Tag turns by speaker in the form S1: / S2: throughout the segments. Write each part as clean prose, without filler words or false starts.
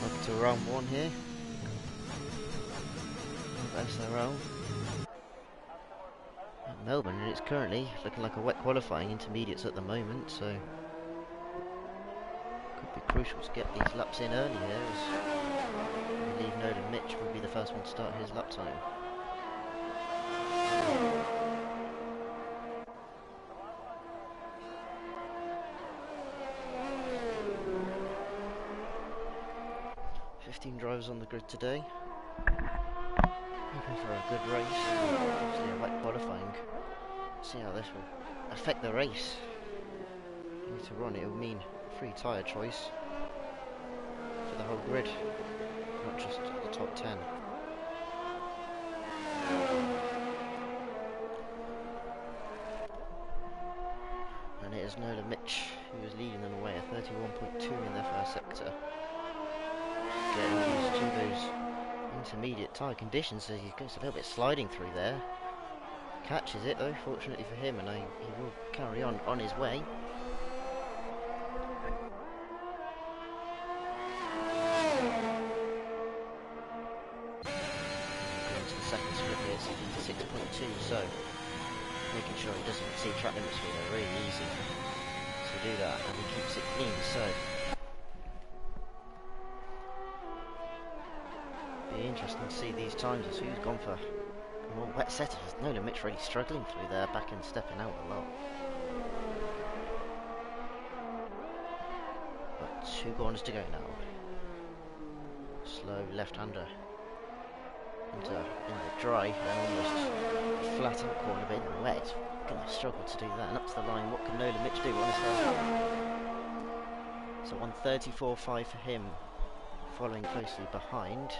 S1: Up to round 1 here. SRL. At Melbourne, and it's currently looking like a wet qualifying, intermediates at the moment, so could be crucial to get these laps in early here, as I believe Nolan Mitch will be the first one to start his lap time. Drivers on the grid today, hoping for a good race. Obviously a wet qualifying. See how this will affect the race. Later on it will mean free tyre choice for the whole grid, not just the top 10. And it is Nola Mitch who is leading them away at 31.2 in their first sector. Getting used to those intermediate tyre conditions, so he goes a little bit sliding through there. Catches it though, fortunately for him, and he will carry on his way. Going to the second strip here, 6.2, so making sure he doesn't exceed track limits here. They're really easy to do that, and he keeps it clean, so interesting to see these times as who's gone for more wet setters. Nolan Mitch really struggling through there, back and stepping out a lot. But 2 corners to go now. Slow left-hander into in the dry and almost flat out corner, but in the wet it's going to struggle to do that. And up to the line, what can Nolan Mitch do on his head? So 134.5 for him, following closely behind.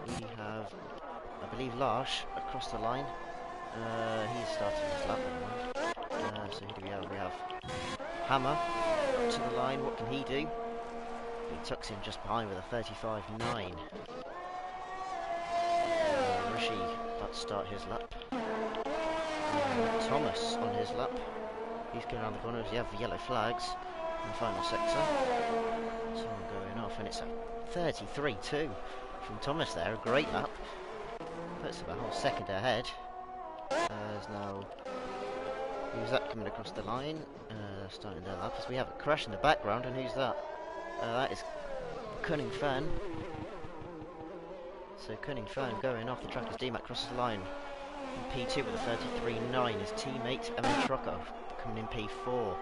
S1: We have, I believe, Larsh across the line. He's starting his lap anyway. So who do we have? We have Hammer up to the line. What can he do? He tucks in just behind with a 35.9. Rishi about to start his lap. Thomas on his lap. He's going around the corners. You have yellow flags in the final sector. Someone going off, and it's a 33.2 from Thomas there. A great lap. Puts him a whole second ahead. There's now, who's that coming across the line? Starting their lap as we have a crash in the background, and who's that? That is Cunning Fern. So Cunning Fern going off the track as D-Mac crosses the line. In P2 with a 33.9. His teammate Evan Trocker coming in P4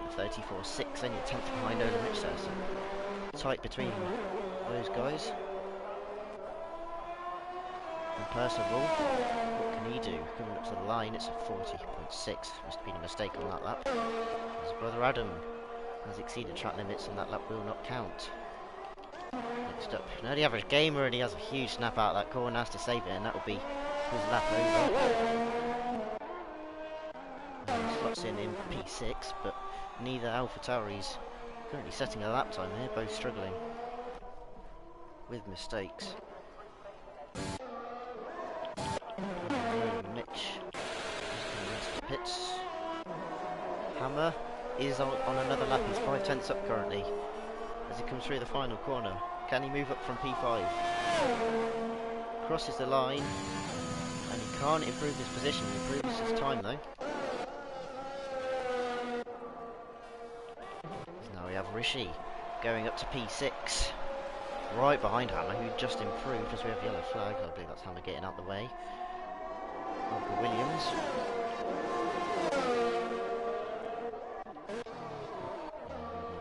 S1: with 34.6. Only a tenth behind Nolan Mitch there. So tight between those guys. And Percival, what can he do? Coming up to the line, it's a 40.6. Must have been a mistake on that lap. His brother Adam has exceeded track limits, and that lap will not count. Next up, an early average gamer, and he has a huge snap out of that corner, has to save it, and that will be his lap over. And he slots in P6, but neither Alpha Tauri's currently setting a lap time here, both struggling with mistakes. Mitch is coming into the pits. Hammer is on another lap. He's 5/10 up currently as he comes through the final corner. Can he move up from P5? Crosses the line, and he can't improve his position. He improves his time though. Now we have Rishi going up to P6, right behind Hammer, who just improved as we have yellow flag. I believe that's Hammer getting out the way. Uncle Williams.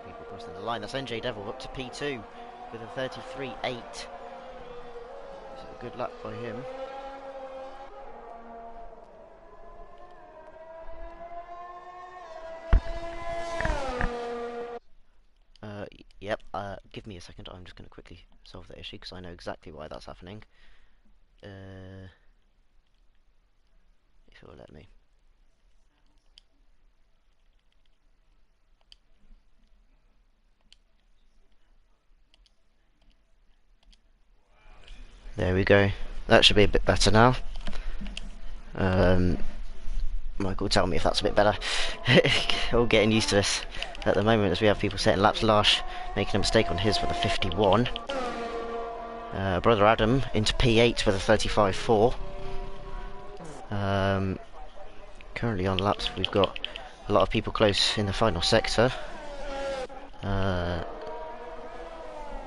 S1: People crossing the line. That's NJ Devil up to P2 with a 33.8. So a good lap by him. Yep, give me a second. I'm just going to quickly solve that issue because I know exactly why that's happening. If it will let me. There we go. That should be a bit better now. Michael, tell me if that's a bit better. All getting used to this. at the moment as we have people setting laps. Larsh making a mistake on his with a 51. Brother Adam into P8 with a 35.4. Currently on laps, we've got a lot of people close in the final sector.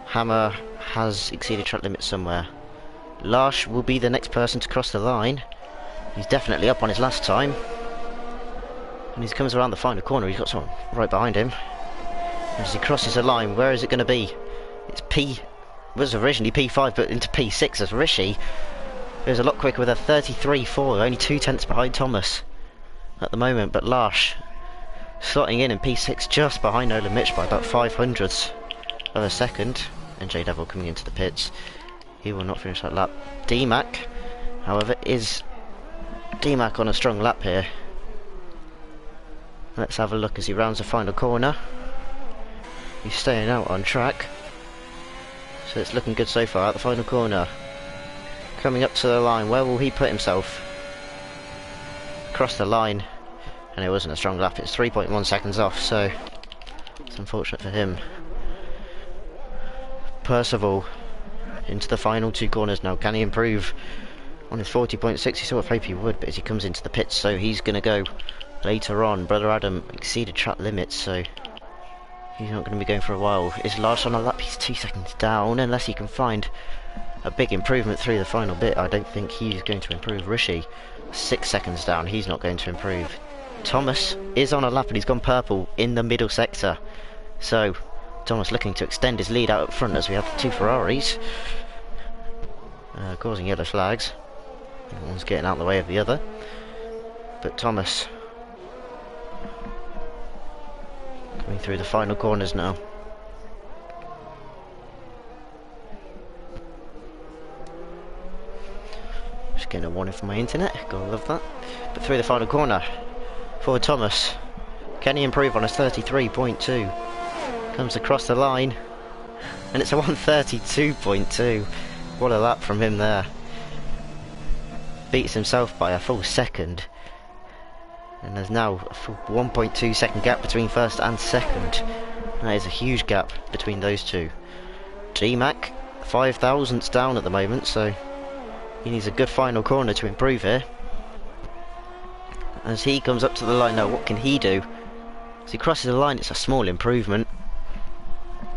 S1: Hammer has exceeded track limits somewhere. Larsh will be the next person to cross the line. He's definitely up on his last time. And he comes around the final corner, he's got someone right behind him. As he crosses the line, where is it going to be? It's was originally P5, but into P6 as Rishi goes a lot quicker with a 33.4, only 2 tenths behind Thomas at the moment, but Larsh slotting in P6 just behind Nolan Mitch by about 0.05 of a second. And J Devil coming into the pits. He will not finish that lap. D-Mac, however, is D-Mac on a strong lap here. Let's have a look as he rounds the final corner. He's staying out on track, so it's looking good so far at the final corner. Coming up to the line, where will he put himself? Across the line, and it wasn't a strong lap, it's 3.1 seconds off, so it's unfortunate for him. Percival into the final 2 corners now. Can he improve on his 40.6? He sort of hoped he would, but as he comes into the pits, so he's going to go later on. Brother Adam exceeded track limits, so he's not going to be going for a while. Is Larsh on a lap? He's 2 seconds down, unless he can find a big improvement through the final bit. I don't think he's going to improve. Rishi, 6 seconds down, he's not going to improve. Thomas is on a lap and he's gone purple in the middle sector, so Thomas looking to extend his lead out up front as we have 2 Ferraris causing yellow flags. One's getting out of the way of the other, but Thomas coming through the final corners now. Just getting a warning from my internet, gotta love that. But through the final corner for Thomas. Can he improve on his 33.2? Comes across the line, and it's a 132.2. What a lap from him there. Beats himself by a full second. And there's now a full 1.2 second gap between first and second. That is a huge gap between those two. G-Mac, 5 thousandths down at the moment, so he needs a good final corner to improve here. As he comes up to the line now, what can he do? As he crosses the line, it's a small improvement,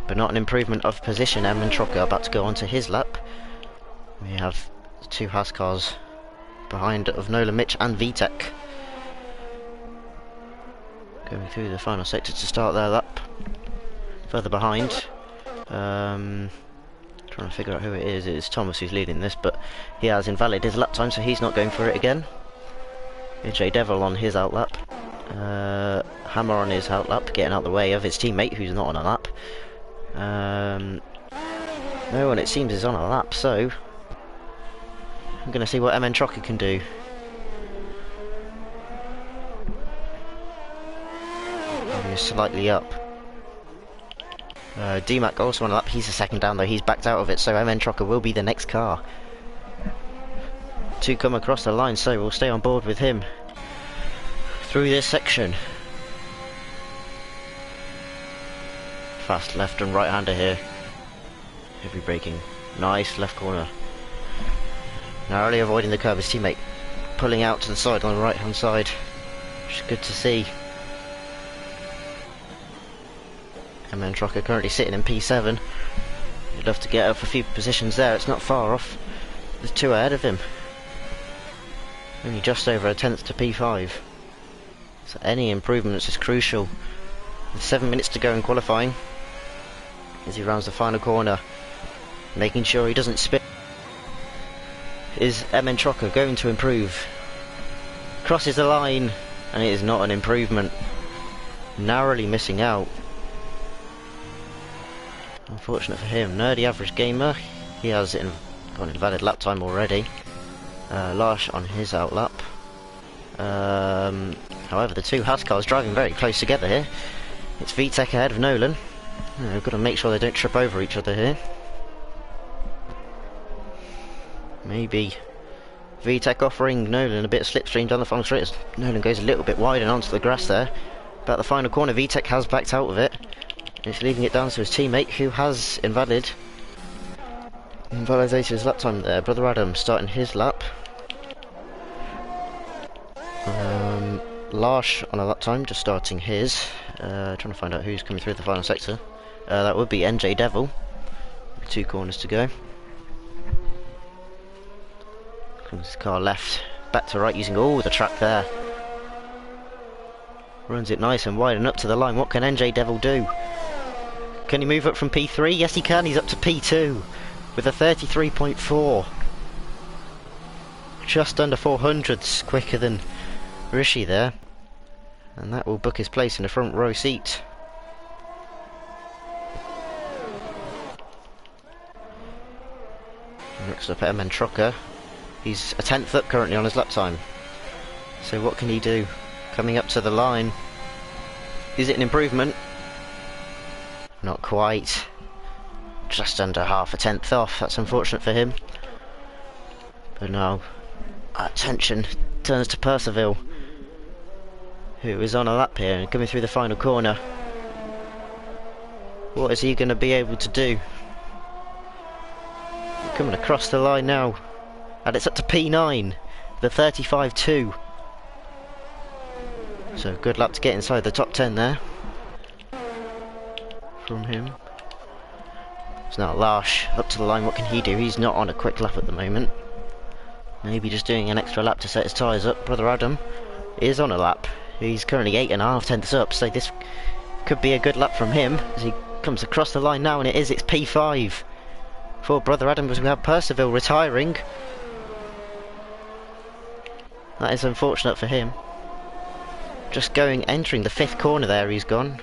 S1: but not an improvement of position. Em and Trocker about to go onto his lap. We have 2 Haas cars behind of Nolan Mitch and VTEC. Going through the final sector to start their lap. Further behind. Trying to figure out who it is. It is Thomas who's leading this, but he has invalidated his lap time, so he's not going for it again. J Devil on his outlap. Hammer on his outlap, getting out the way of his teammate who's not on a lap. No one, it seems, is on a lap, so I'm going to see what MN Trocker can do. He's slightly up. D-Mac also on a lap, he's a second down though, he's backed out of it, so MN Trocker will be the next car to come across the line, so we'll stay on board with him through this section. Fast left and right hander here. Heavy braking. Nice left corner. Narrowly avoiding the curve. His teammate pulling out to the side on the right hand side, which is good to see. MN Trocker currently sitting in P7. He'd love to get up a few positions there. It's not far off. There's 2 ahead of him. Only just over a tenth to P5. So any improvements is crucial. With 7 minutes to go in qualifying, as he rounds the final corner, making sure he doesn't spin. Is MN Trocker going to improve? Crosses the line, and it is not an improvement. Narrowly missing out. Unfortunate for him. Nerdy Average Gamer, he has got an invalid lap time already. Larsh on his outlap. However, the 2 Haas cars driving very close together here. It's VTEC ahead of Nolan. We've got to make sure they don't trip over each other here. Maybe VTEC offering Nolan a bit of slipstream down the final straight as Nolan goes a little bit wide and onto the grass there. About the final corner, VTech has backed out of it. It's leaving it down to his teammate, who has invalidated his lap time there. Brother Adam starting his lap. Larsh on a lap time, just starting his. Trying to find out who's coming through the final sector. That would be NJ Devil. 2 corners to go. Comes his car left, back to right, using all the track there. Runs it nice and wide and up to the line. What can NJ Devil do? Can he move up from P3? Yes, he can. He's up to P2 with a 33.4. Just under 400ths quicker than Rishi there. And that will book his place in the front row seat. Next up, MN Trucker. He's a 10th up currently on his lap time. So what can he do? Coming up to the line. Is it an improvement? Not quite. Just under half a 10th off. That's unfortunate for him. But now, attention turns to Percival, who is on a lap here and coming through the final corner. What is he going to be able to do? Coming across the line now. And it's up to P9. The 35.2. So good luck to get inside the top 10 there. From him. It's now Larsh up to the line. What can he do? He's not on a quick lap at the moment. Maybe just doing an extra lap to set his tyres up. Brother Adam is on a lap. He's currently 8.5 tenths up, so this could be a good lap from him as he comes across the line now, and it's P5 for Brother Adam, as we have Percival retiring. That is unfortunate for him. Just entering the 5th corner there, he's gone.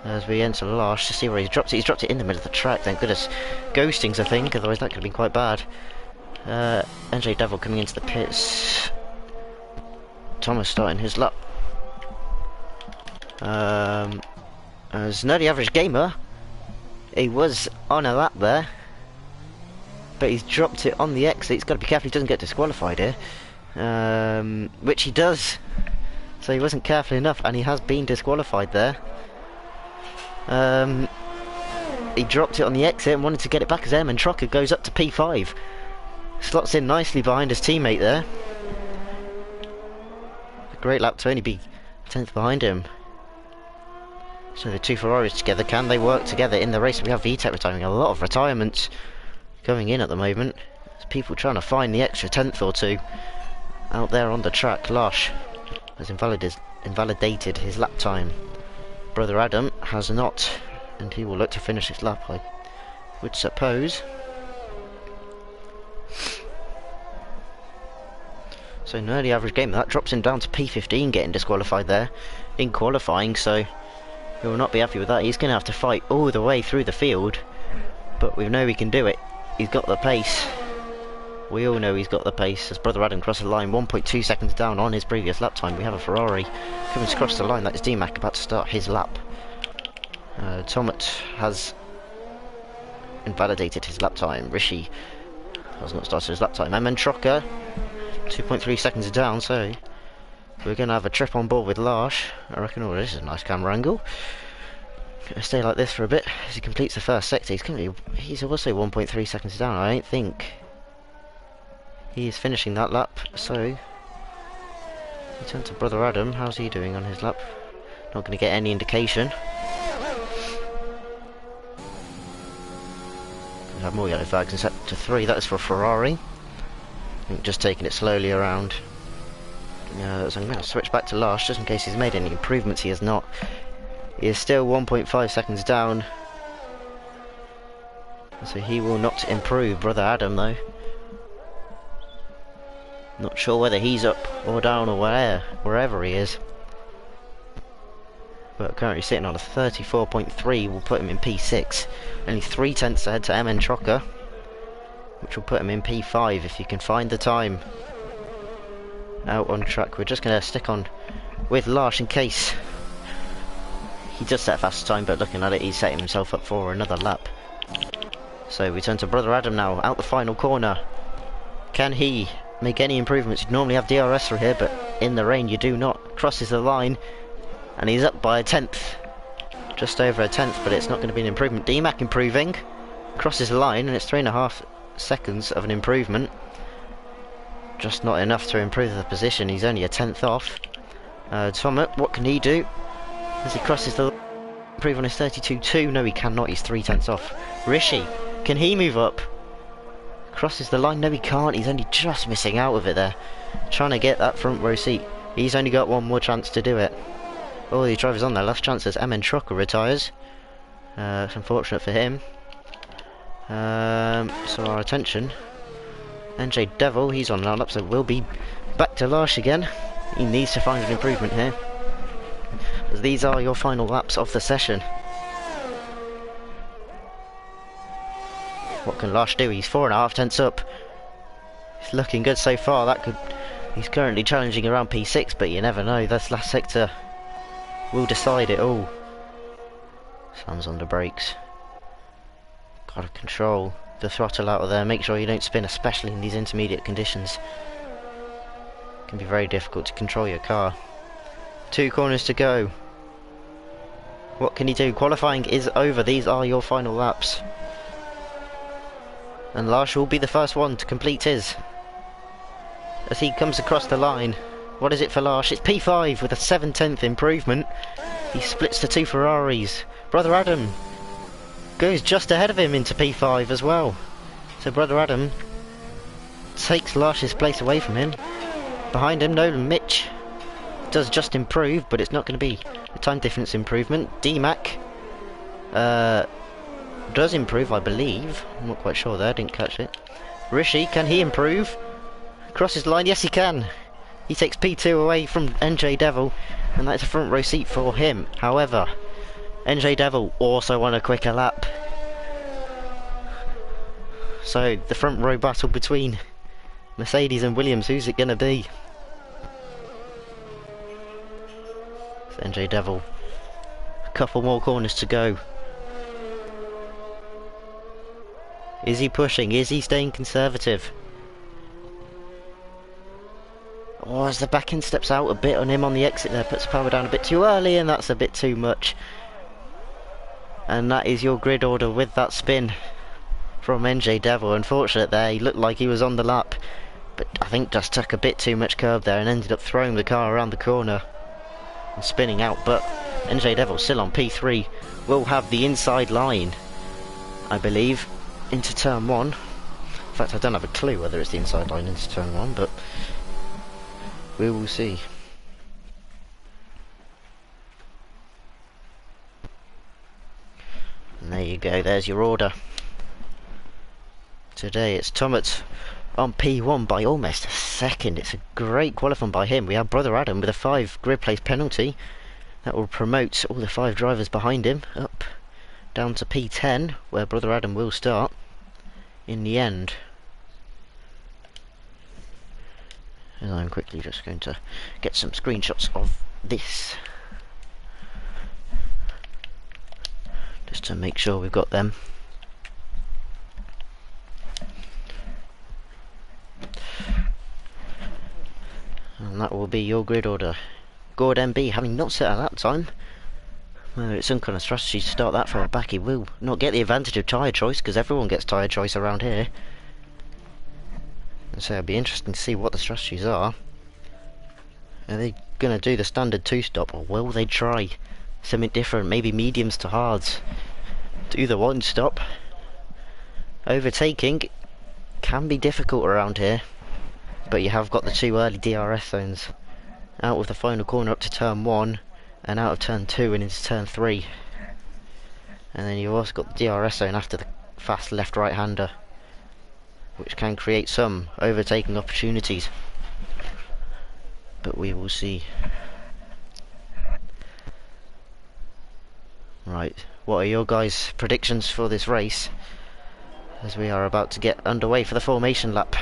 S1: As we enter Larsh to see where he's dropped it. He's dropped it in the middle of the track, thank goodness. Ghostings, I think, otherwise that could have been quite bad. NJ Devil coming into the pits. Thomas starting his lap. As Nerdy Average Gamer, he was on a lap there, but he's dropped it on the exit. He's got to be careful he doesn't get disqualified here, which he does. So he wasn't careful enough, and he has been disqualified there. He dropped it on the exit and wanted to get it back as Airman Trucker goes up to P5. Slots in nicely behind his teammate there. A great lap to only be 10th behind him. So the 2 Ferraris together, can they work together in the race? We have VTech retiring. A lot of retirements going in at the moment. There's people trying to find the extra 10th or 2 out there on the track. Larsh has invalidated his lap time. Brother Adam has not, and he will look to finish his lap, I would suppose. So Nerdy Average Gamer, that drops him down to P15, getting disqualified there in qualifying, so he will not be happy with that. He's going to have to fight all the way through the field, but we know he can do it. He's got the pace. We all know he's got the pace. As Brother Adam crosses the line, 1.2 seconds down on his previous lap time. We have a Ferrari coming across the line. That is DMAC about to start his lap. Tomat has invalidated his lap time. Rishi has not started his lap time. MN Trocker, 2.3 seconds down, so we're going to have a trip on board with Larsh, I reckon. Oh, this is a nice camera angle. Gonna stay like this for a bit as he completes the first sector. He's also 1.3 seconds down. I don't think he is finishing that lap, so we turn to Brother Adam. How's he doing on his lap? Not going to get any indication. We have more yellow flags in sector 3. That is for Ferrari. I think just taking it slowly around. So I'm going to switch back to Larsh just in case he's made any improvements. He has not. He is still 1.5 seconds down, so he will not improve. Brother Adam, though, not sure whether he's up or down or wherever he is, but currently sitting on a 34.3 will put him in P6. Only 3 tenths ahead to MN Trocker, which will put him in P5 if you can find the time out on track. We're just going to stick on with Larsh in case he does set a faster time, but looking at it, he's setting himself up for another lap. So we turn to Brother Adam now, out the final corner. Can he make any improvements? You'd normally have DRS through here, but in the rain you do not. Crosses the line, And he's up by a tenth. Just over a tenth, but it's not going to be an improvement. DMAC improving. Crosses the line, and it's 3.5 seconds of an improvement. Just not enough to improve the position. He's only a tenth off. Tomet, what can he do? As he crosses the line, improve on his 32.2. No, he cannot. He's 3/10 off. Rishi, can he move up? Crosses the line. No, he can't. He's only just missing out of it there. Trying to get that front row seat. He's only got one more chance to do it. All these drivers on their last chance as MN Trucker retires. It's unfortunate for him. So our attention. NJ Devil, he's on an up, so we'll be back to Larsh again. He needs to find an improvement here. As these are your final laps of the session. What can Larsh do? He's 4.5 tenths up. It's looking good so far. That could. He's currently challenging around P6, but you never know. This last sector will decide it all. Sam's on the brakes. Gotta control the throttle out of there. Make sure you don't spin, especially in these intermediate conditions. It can be very difficult to control your car. 2 corners to go. What can he do? Qualifying is over. These are your final laps. And Larsh will be the first one to complete his. As he comes across the line. What is it for Larsh? It's P5 with a 7/10 improvement. He splits the 2 Ferraris. Brother Adam goes just ahead of him into P5 as well. So Brother Adam takes Larsh's place away from him. Behind him, Nolan Mitch does just improve, but it's not going to be a time difference improvement. DMAC does improve, I believe. I'm not quite sure there, didn't catch it. Rishi, can he improve? Crosses the line, yes he can. He takes P2 away from NJ Devil, and that's a front row seat for him. However, NJ Devil also on a quicker lap. So, the front row battle between Mercedes and Williams, who's it going to be? It's NJ Devil. A couple more corners to go. Is he pushing? Is he staying conservative? Oh, as the back end steps out a bit on him on the exit there, puts the power down a bit too early, and that's a bit too much. And that is your grid order with that spin from NJ Devil. Unfortunate there, he looked like he was on the lap, but I think just took a bit too much curb there and ended up throwing the car around the corner and spinning out. But NJ Devil still on P3, will have the inside line, I believe, into turn 1. In fact, I don't have a clue whether it's the inside line into turn 1, but we will see. And there you go, there's your order. Today it's Tomet on P1 by almost a second. It's a great qualifying by him. We have Brother Adam with a 5 grid place penalty. That will promote all the 5 drivers behind him up down to P10, where Brother Adam will start in the end. And I'm quickly just going to get some screenshots of this, just to make sure we've got them. And that will be your grid order. Gord MB having not set a lap time. Whether it's some kind of strategy to start that far back, he will not get the advantage of tyre choice, because everyone gets tyre choice around here. And so it'll be interesting to see what the strategies are. Are they going to do the standard 2-stop, or will they try something different, maybe mediums to hards? Do the 1-stop. Overtaking can be difficult around here, but you have got the 2 early DRS zones. Out of the final corner up to turn 1, and out of turn 2 and into turn 3. And then you've also got the DRS zone after the fast left right hander, which can create some overtaking opportunities, but we will see. Right, what are your guys' predictions for this race, as we are about to get underway for the formation lap?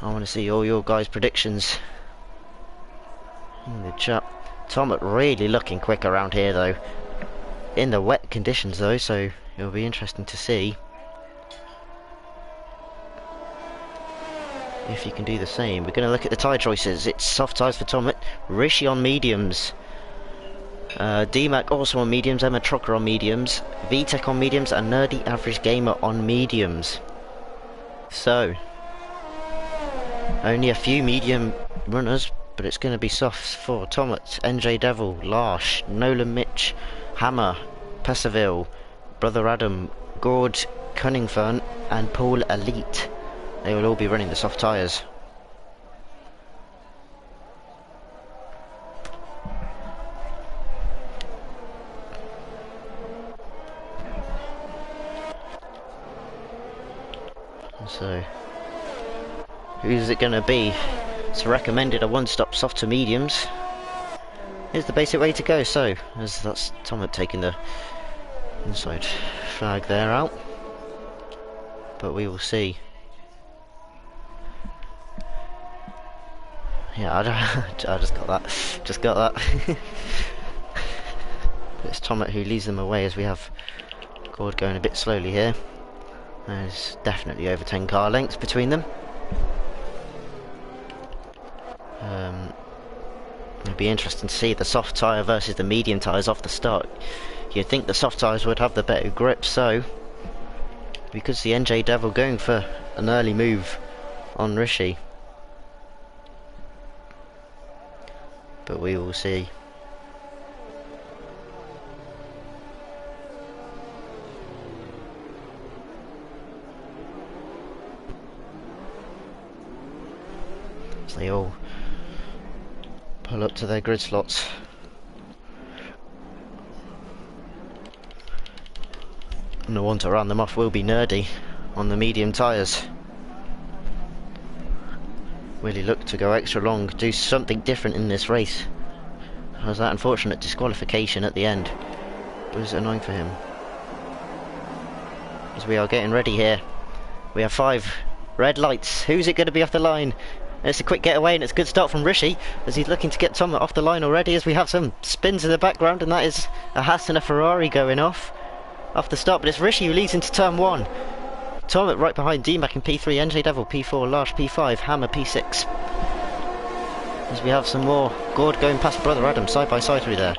S1: I want to see all your guys' predictions in the chat. Tomet really looking quick around here though, in the wet conditions though, so it'll be interesting to see if you can do the same. We're going to look at the tyre choices. It's soft tyres for Tomet, Rishi on mediums, DMAC also on mediums, Emma Trocker on mediums, VTech on mediums, and Nerdy Average Gamer on mediums. So, only a few medium runners, but it's going to be softs for Tomet, NJ Devil, Larsh, Nolan Mitch, Hammer, Pesserville, Brother Adam, Gord, Cunningfern, and Paul Elite. They will all be running the soft tyres. So, who's it going to be? It's recommended a one-stop soft to mediums. Here's the basic way to go. So, as that's Tomet taking the inside flag there out, but we will see. Yeah, I just got that. Just got that. It's Tomet who leads them away as we have Gord going a bit slowly here. There's definitely over 10 car lengths between them. It'll be interesting to see the soft tyre versus the medium tyres off the start. You'd think the soft tyres would have the better grip, so we could see NJ Devil going for an early move on Rishi. But we will see. As they all pull up to their grid slots. And the one to run them off will be Nerdy on the medium tyres. Will he look to go extra long, do something different in this race? As that unfortunate disqualification at the end was annoying for him. As we are getting ready here, we have 5 red lights. Who's it going to be off the line? It's a quick getaway and it's a good start from Rishi as he's looking to get Tomet off the line already, as we have some spins in the background, and that is a Haas and a Ferrari going off the start. But it's Rishi who leads into turn 1. Tomet right behind DMAC in P3, NJ Devil P4, Larsh P5, Hammer P6. As we have some more Gord going past Brother Adam side by side through there.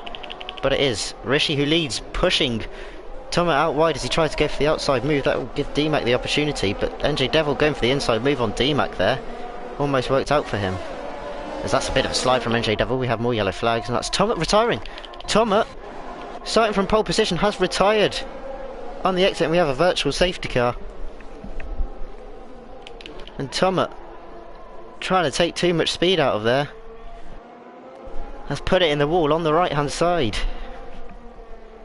S1: But it is Rishi who leads, pushing Tomet out wide as he tries to go for the outside move. That will give DMAC the opportunity, but NJ Devil going for the inside move on DMAC there. Almost worked out for him. As that's a bit of a slide from NJ Devil. We have more yellow flags, and that's Tomet retiring. Tomet, starting from pole position, has retired on the exit, and we have a virtual safety car. And Tomet, trying to take too much speed out of there, has put it in the wall on the right hand side.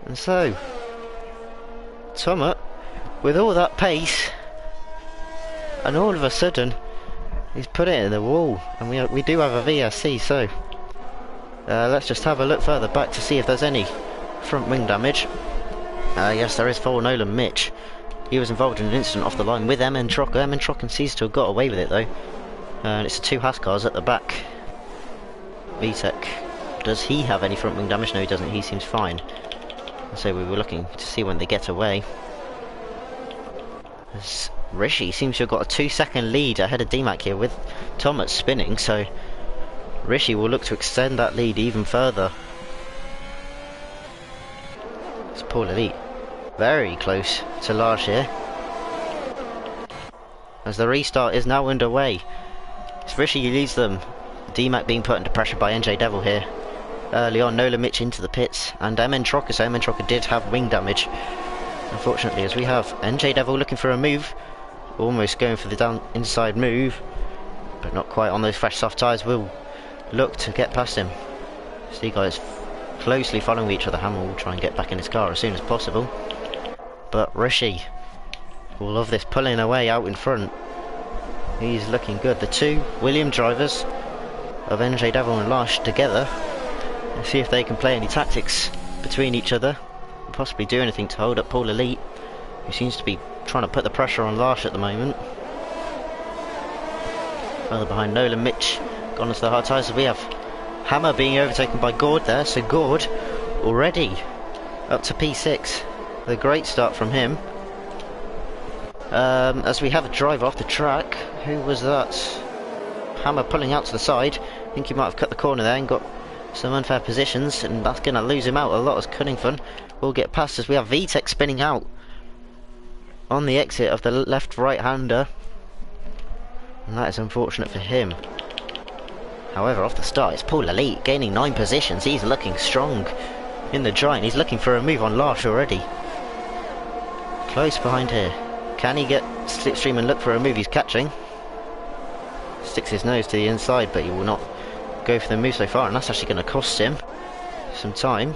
S1: And so Tomet, with all that pace, and all of a sudden he's put it in the wall, and we do have a VSC. So let's just have a look further back to see if there's any front wing damage. Yes, there is for Nolan Mitch. He was involved in an incident off the line with MN Trocker. MN Trocker seems to have got away with it though. And it's the 2 Haas cars at the back. VTech, does he have any front wing damage? No, he doesn't. He seems fine. So we were looking to see when they get away. As Rishi seems to have got a 2-second lead ahead of DMAC here with Tomet spinning. So Rishi will look to extend that lead even further. It's Paul Elite very close to Larsh here, as the restart is now underway. It's Rishi who leads them. DMAC being put under pressure by NJ Devil here early on. Nolan Mitch into the pits, and MN Trocker. So MN Trocker did have wing damage, unfortunately, as we have NJ Devil looking for a move, almost going for the down inside move, but not quite on those fresh soft tyres. Will look to get past him. So you guys closely following each other. Hammer will try and get back in his car as soon as possible, but Rishi will love this, pulling away out in front. He's looking good. The 2 William drivers of NJ Devil and Larsh together, and see if they can play any tactics between each other, and possibly do anything to hold up Paul Elite, who seems to be trying to put the pressure on Larsh at the moment. Further behind, Nolan Mitch gone into the hard tyres. We have Hammer being overtaken by Gord there, so Gord already up to P6. A great start from him. As we have a driver off the track. Who was that? Hammer pulling out to the side. I think he might have cut the corner there and got some unfair positions, and that's going to lose him out a lot as Cunnington will get past us. We have VTEC spinning out on the exit of the left right-hander, and that is unfortunate for him. However, off the start, it's Paul Elite gaining 9 positions. He's looking strong in the dry, and he's looking for a move on Larsh already. Close behind here. Can he get slipstream and look for a move? He's catching. Sticks his nose to the inside, but he will not go for the move so far, and that's actually going to cost him some time.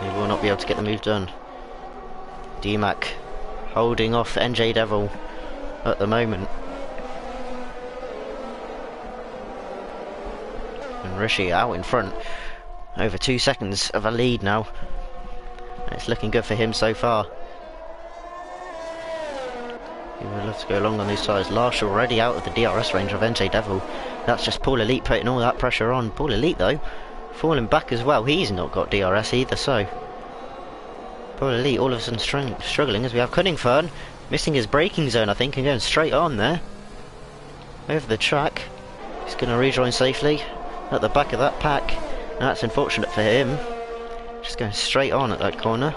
S1: He will not be able to get the move done. DMAC holding off NJ Devil at the moment. And Rishi out in front. Over 2 seconds of a lead now. It's looking good for him so far. He would love to go along on these tyres. Larsh already out of the DRS range of NJ Devil. That's just Paul Elite putting all that pressure on. Paul Elite though, falling back as well. He's not got DRS either, so Paul Elite all of a sudden struggling as we have Cunnington missing his braking zone, I think, and going straight on there. Over the track. He's going to rejoin safely at the back of that pack. And that's unfortunate for him. Just going straight on at that corner.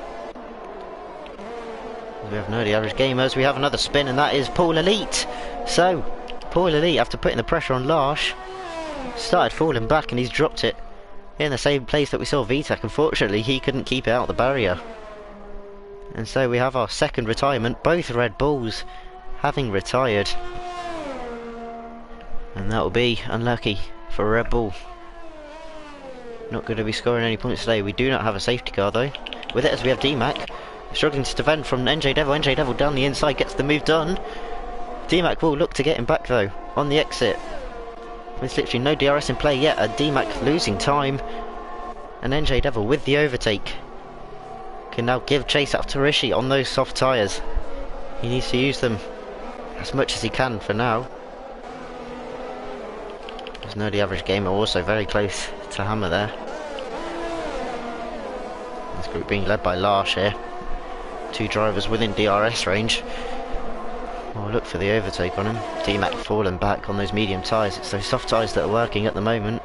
S1: We have no the average gamers. We have another spin, and that is Paul Elite. So Paul Elite, after putting the pressure on Larsh, started falling back, and he's dropped it in the same place that we saw VTEC. Unfortunately, he couldn't keep it out the barrier, and so we have our second retirement. Both Red Bulls having retired, and that will be unlucky for Red Bull. Not going to be scoring any points today. We do not have a safety car though. With it, as we have DMAC struggling to defend from NJ Devil. NJ Devil down the inside gets the move done. DMAC will look to get him back though on the exit. There's literally no DRS in play yet. A DMAC losing time, and NJ Devil with the overtake can now give chase after Rishi on those soft tyres. He needs to use them as much as he can for now. There's no the average gamer also very close to Hammer there. This group being led by Larsh here. 2 drivers within DRS range. I'll look for the overtake on him. DMAC falling back on those medium tyres. It's those soft tyres that are working at the moment.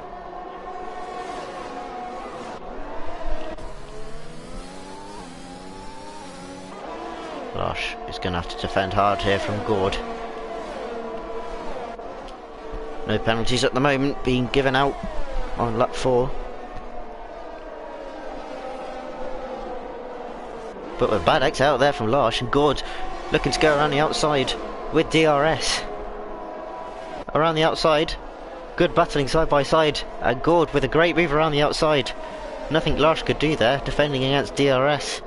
S1: Larsh is going to have to defend hard here from Gord. No penalties at the moment being given out on lap 4. But with bad exit out there from Larsh, and Gord looking to go around the outside with DRS. Around the outside, good battling side by side, and Gord with a great move around the outside. Nothing Larsh could do there, defending against DRS.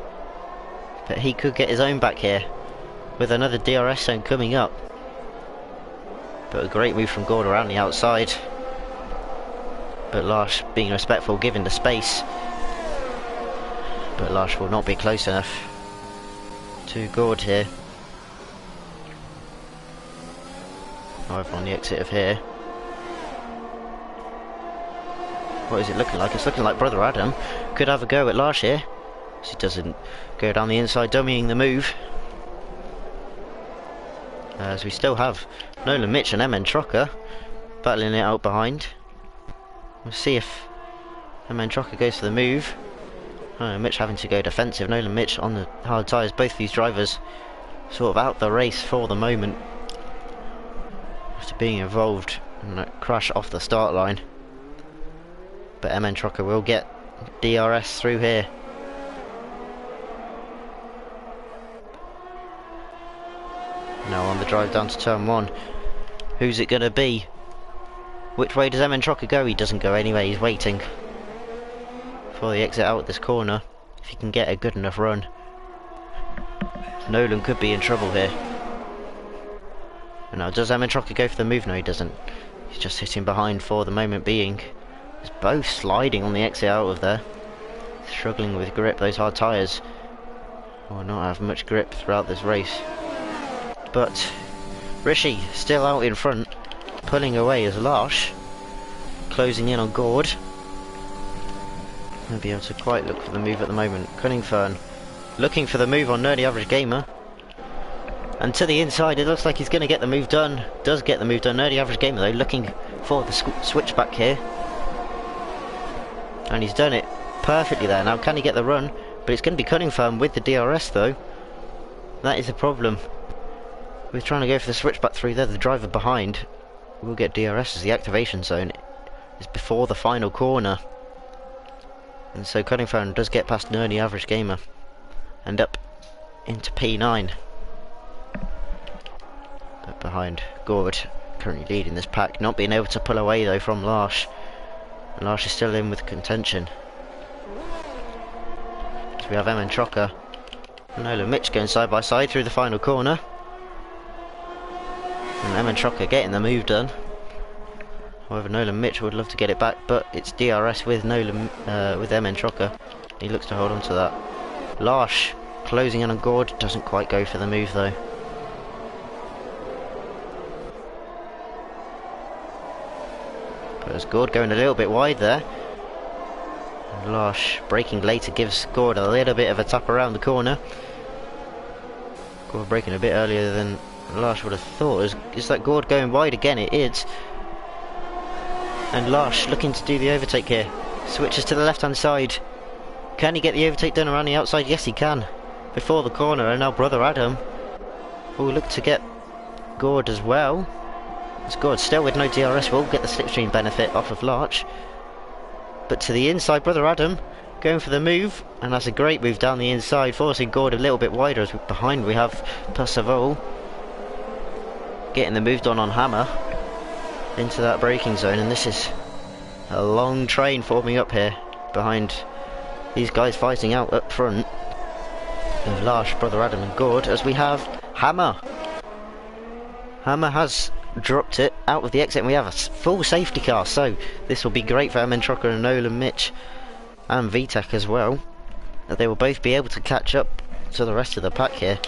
S1: But he could get his own back here, with another DRS zone coming up. But a great move from Gord around the outside. But Larsh being respectful, giving the space. But Larsh will not be close enough to Gord here. However, on the exit of here, what is it looking like? It's looking like Brother Adam could have a go at Larsh here, as he doesn't go down the inside, dummying the move. As we still have Nolan Mitch and MN Trocker battling it out behind. We'll see if MN Trocker goes for the move. Mitch having to go defensive. Nolan Mitch on the hard tyres. Both these drivers sort of out the race for the moment after being involved in that crash off the start line. But MN Trocker will get DRS through here. Now on the drive down to turn 1. Who's it going to be? Which way does MN Trocker go? He doesn't go anyway. He's waiting for the exit out this corner, if he can get a good enough run. Nolan could be in trouble here. And now does MN Trocker go for the move? No, he doesn't. He's just sitting behind for the moment being. It's both sliding on the exit out of there, struggling with grip. Those hard tyres will not have much grip throughout this race. But Rishi still out in front, pulling away as Larsh closing in on Gord. Won't be able to quite look for the move at the moment. Cunnington looking for the move on Nerdy Average Gamer, and to the inside it looks like he's going to get the move done. Does get the move done. Nerdy Average Gamer though looking for the switchback here. And he's done it perfectly there. Now can he get the run? But it's going to be Cunningham with the DRS though. That is a problem. We're trying to go for the switchback through there. The driver behind will get DRS as the activation zone is before the final corner. And so Cunningham does get past an early average gamer and up into P9. But behind Gord, currently leading this pack, not being able to pull away though from Larsh. And Larsh is still in with contention. So we have Emin Trocker and Nolan Mitch going side by side through the final corner. And Emin Trocker getting the move done. However, Nolan Mitch would love to get it back, but it's DRS with Emin Trocker. He looks to hold on to that. Larsh closing in on Gord, doesn't quite go for the move though. But as Gord going a little bit wide there. And Larsh braking later gives Gord a little bit of a tap around the corner. Gord braking a bit earlier than Larsh would have thought. Is that Gord going wide again? It is. And Larsh looking to do the overtake here. Switches to the left hand side. Can he get the overtake done around the outside? Yes he can. Before the corner, and now Brother Adam will look to get Gord as well. As Gord still with no DRS will get the slipstream benefit off of Larch. But to the inside, Brother Adam going for the move, and that's a great move down the inside, forcing Gord a little bit wider. As behind we have Percival getting the move done on Hammer into that braking zone, and this is a long train forming up here behind these guys fighting out up front of Larsh, Brother Adam and Gord, as we have Hammer. Hammer has dropped it out of the exit and we have a full safety car, so this will be great for Emin Trocker and Nolan Mitch and VTEC as well. They will both be able to catch up to the rest of the pack here.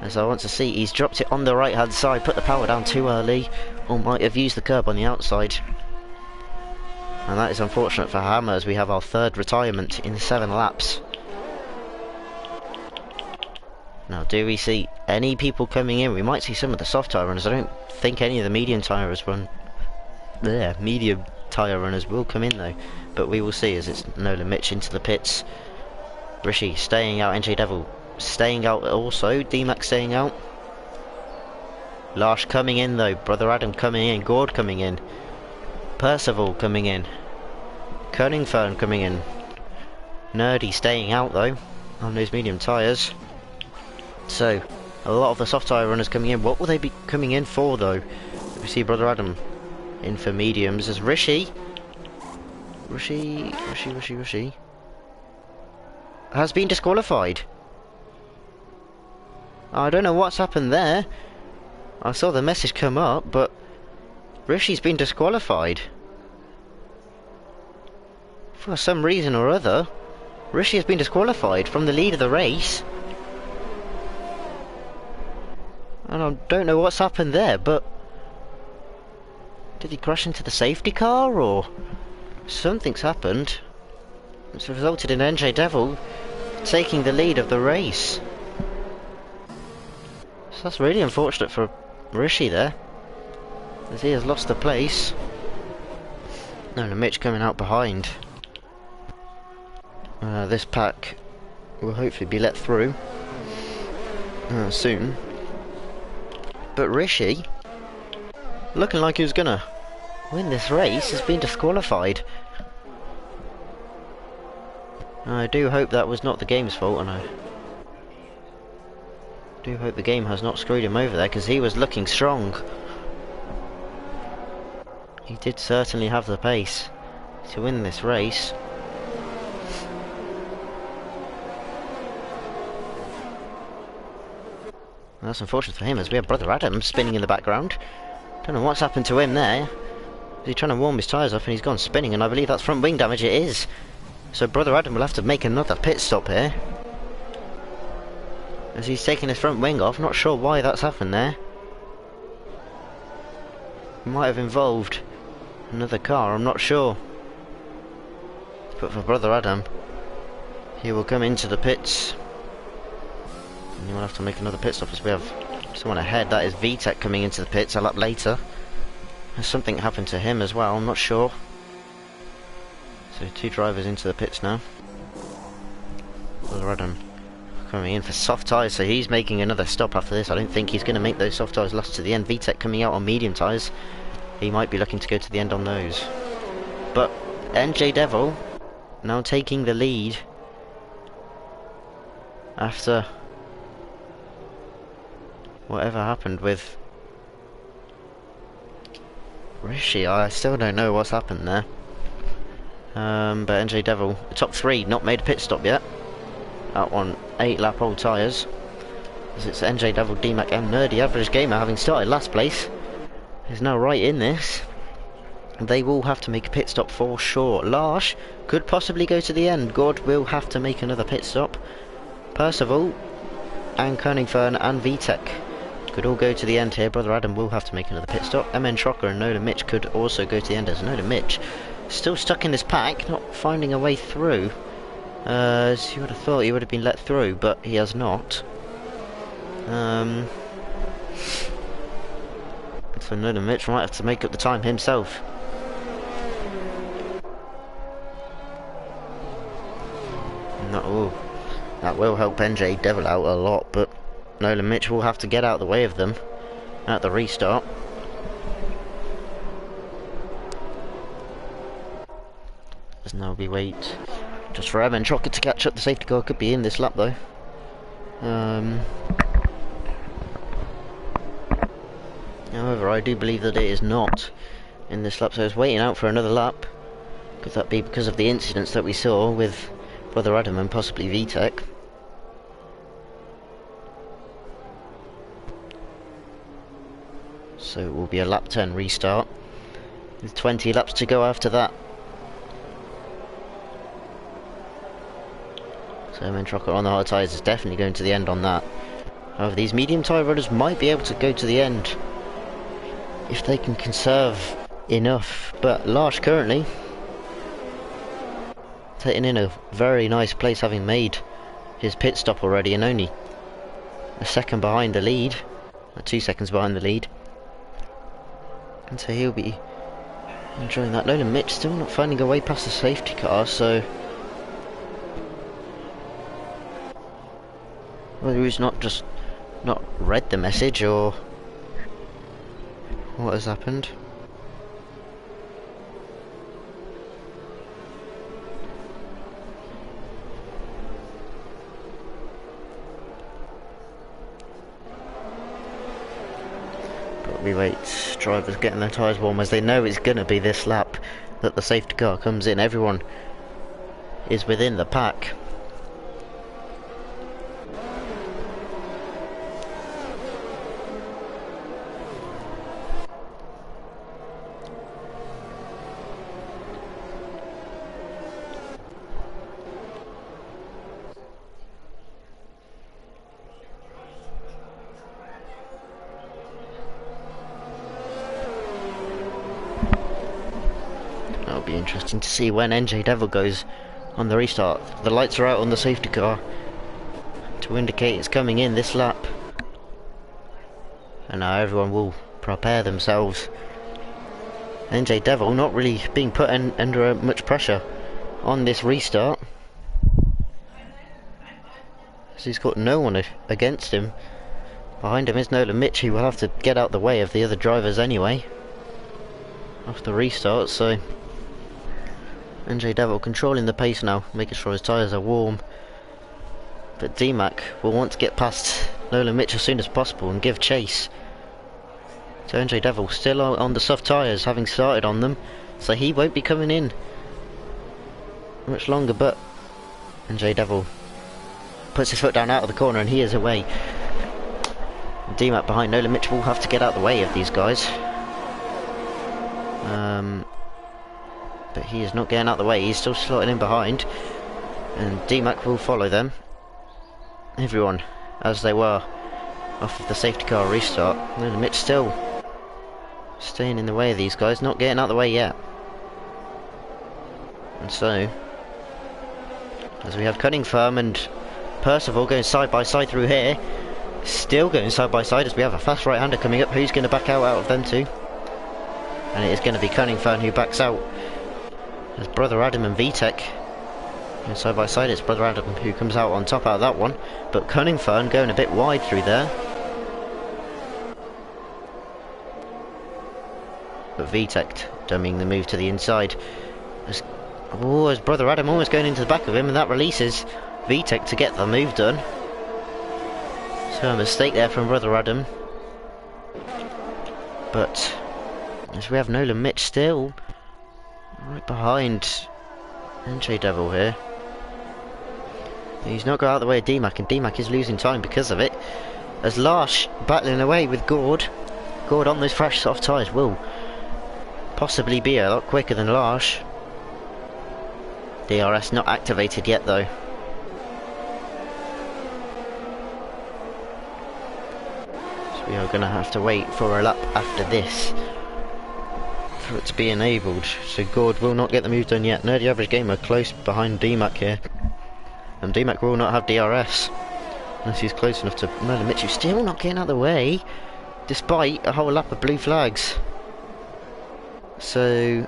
S1: As I want to see, he's dropped it on the right hand side, put the power down too early, or might have used the curb on the outside. And that is unfortunate for Hammer, as we have our third retirement in 7 laps. Now, do we see any people coming in? We might see some of the soft tyre runners. I don't think any of the medium tyre runners will come in though. But we will see, as it's Nolan Mitch into the pits. Rishi staying out, NJ Devil staying out also, D-Max staying out. Larsh coming in though, Brother Adam coming in, Gord coming in, Percival coming in, Cunningham coming in. Nerdy staying out though, on those medium tyres. So, a lot of the soft tyre runners coming in. What will they be coming in for though? We see Brother Adam in for mediums as Rishi has been disqualified. I don't know what's happened there. I saw the message come up, but Rishi's been disqualified. For some reason or other, Rishi has been disqualified from the lead of the race. And I don't know what's happened there, but did he crash into the safety car, or something's happened? It's resulted in NJ Devil taking the lead of the race. So that's really unfortunate for Rishi there, as he has lost the place. No, Mitch coming out behind. This pack will hopefully be let through soon. But Rishi, looking like he was gonna win this race, has been disqualified. I do hope that was not the game's fault, and I do hope the game has not screwed him over there, because he was looking strong. He did certainly have the pace to win this race. That's unfortunate for him, as we have Brother Adam spinning in the background. Don't know what's happened to him there. He's trying to warm his tyres up and he's gone spinning, and I believe that's front wing damage. It is. So Brother Adam will have to make another pit stop here, as he's taking his front wing off. Not sure why that's happened there. It might have involved another car, I'm not sure. But for Brother Adam, he will come into the pits. And you'll have to make another pit stop, as we have someone ahead. That is VTEC coming into the pits a lap later. Something happened to him as well, I'm not sure. So 2 drivers into the pits now. Brother Adam coming in for soft tyres, so he's making another stop after this. I don't think he's going to make those soft tyres last to the end. VTEC coming out on medium tyres. He might be looking to go to the end on those. But NJ Devil now taking the lead after whatever happened with Rishi. I still don't know what's happened there. But NJ Devil, the top 3, not made a pit stop yet. Out on 8 lap old tyres. As it's NJ Devil, DMAC and Nerdy Average Gamer, having started last place, is now right in this. They will have to make a pit stop for sure. Larsh could possibly go to the end. God will have to make another pit stop. Percival and Kerningfern and VTEC could all go to the end here. Brother Adam will have to make another pit stop. MN Trocker and Nola Mitch could also go to the end, as Nola Mitch still stuck in this pack, not finding a way through. As you would have thought he would have been let through, but he has not. So Nola Mitch might have to make up the time himself. That will help NJ Devil out a lot, but Nola Mitch will have to get out of the way of them at the restart. As now we wait just for MN Trocker to catch up. The safety car could be in this lap though. However, I do believe that it is not in this lap, so it's waiting out for another lap. Could that be because of the incidents that we saw with Brother Adam and possibly VTEC? So it will be a lap 10 restart with 20 laps to go after that. So MN Trocker on the hard tyres is definitely going to the end on that. However, these medium tyre runners might be able to go to the end if they can conserve enough. But Larsh currently sitting in a very nice place, having made his pit stop already and only a second behind the lead, 2 seconds behind the lead. And so he'll be enjoying that. Nolan Mitch still not finding a way past the safety car, so whether he's not read the message or what has happened. But we wait, drivers getting their tyres warm as they know it's going to be this lap that the safety car comes in. Everyone is within the pack. Be interesting to see when NJ Devil goes on the restart. The lights are out on the safety car to indicate it's coming in this lap, and now everyone will prepare themselves. NJ Devil not really being put under much pressure on this restart, as he's got no one against him. Behind him is Nola Mitch, who will have to get out the way of the other drivers anyway after the restart. So NJ Devil controlling the pace now, making sure his tyres are warm. But DMAC will want to get past Nola Mitch as soon as possible and give chase. So NJ Devil still on the soft tyres, having started on them, so he won't be coming in much longer. But NJ Devil puts his foot down out of the corner and he is away. DMAC behind Nola Mitch will have to get out the way of these guys. But he is not getting out the way, he's still slotting in behind, and DMAC will follow them. Everyone as they were off of the safety car restart. Nola Mitch still staying in the way of these guys, not getting out the way yet. And so, as we have Cunningham and Percival going side by side through here, still going side by side as we have a fast right-hander coming up. Who's going to back out of them two? and it is going to be Cunningfern who backs out. There's Brother Adam and VTech. And side by side it's Brother Adam who comes out on top out of that one, but Cunningfern going a bit wide through there. But VTech dummying the move to the inside. As Brother Adam almost going into the back of him, and that releases VTech to get the move done. So a mistake there from Brother Adam. But as we have Nolan Mitch still right behind NJ Devil here. He's not got out of the way of DMAC, and DMAC is losing time because of it. As Larsh battling away with Gord. Gord on those fresh soft tyres will possibly be a lot quicker than Larsh. DRS not activated yet though. So we are going to have to wait for a lap after this for it to be enabled. So Gord will not get the move done yet. Nerdy Average Gamer close behind DMAC here. And DMAC will not have DRS unless he's close enough to Nolan Mitchell. Still not getting out of the way despite a whole lap of blue flags. So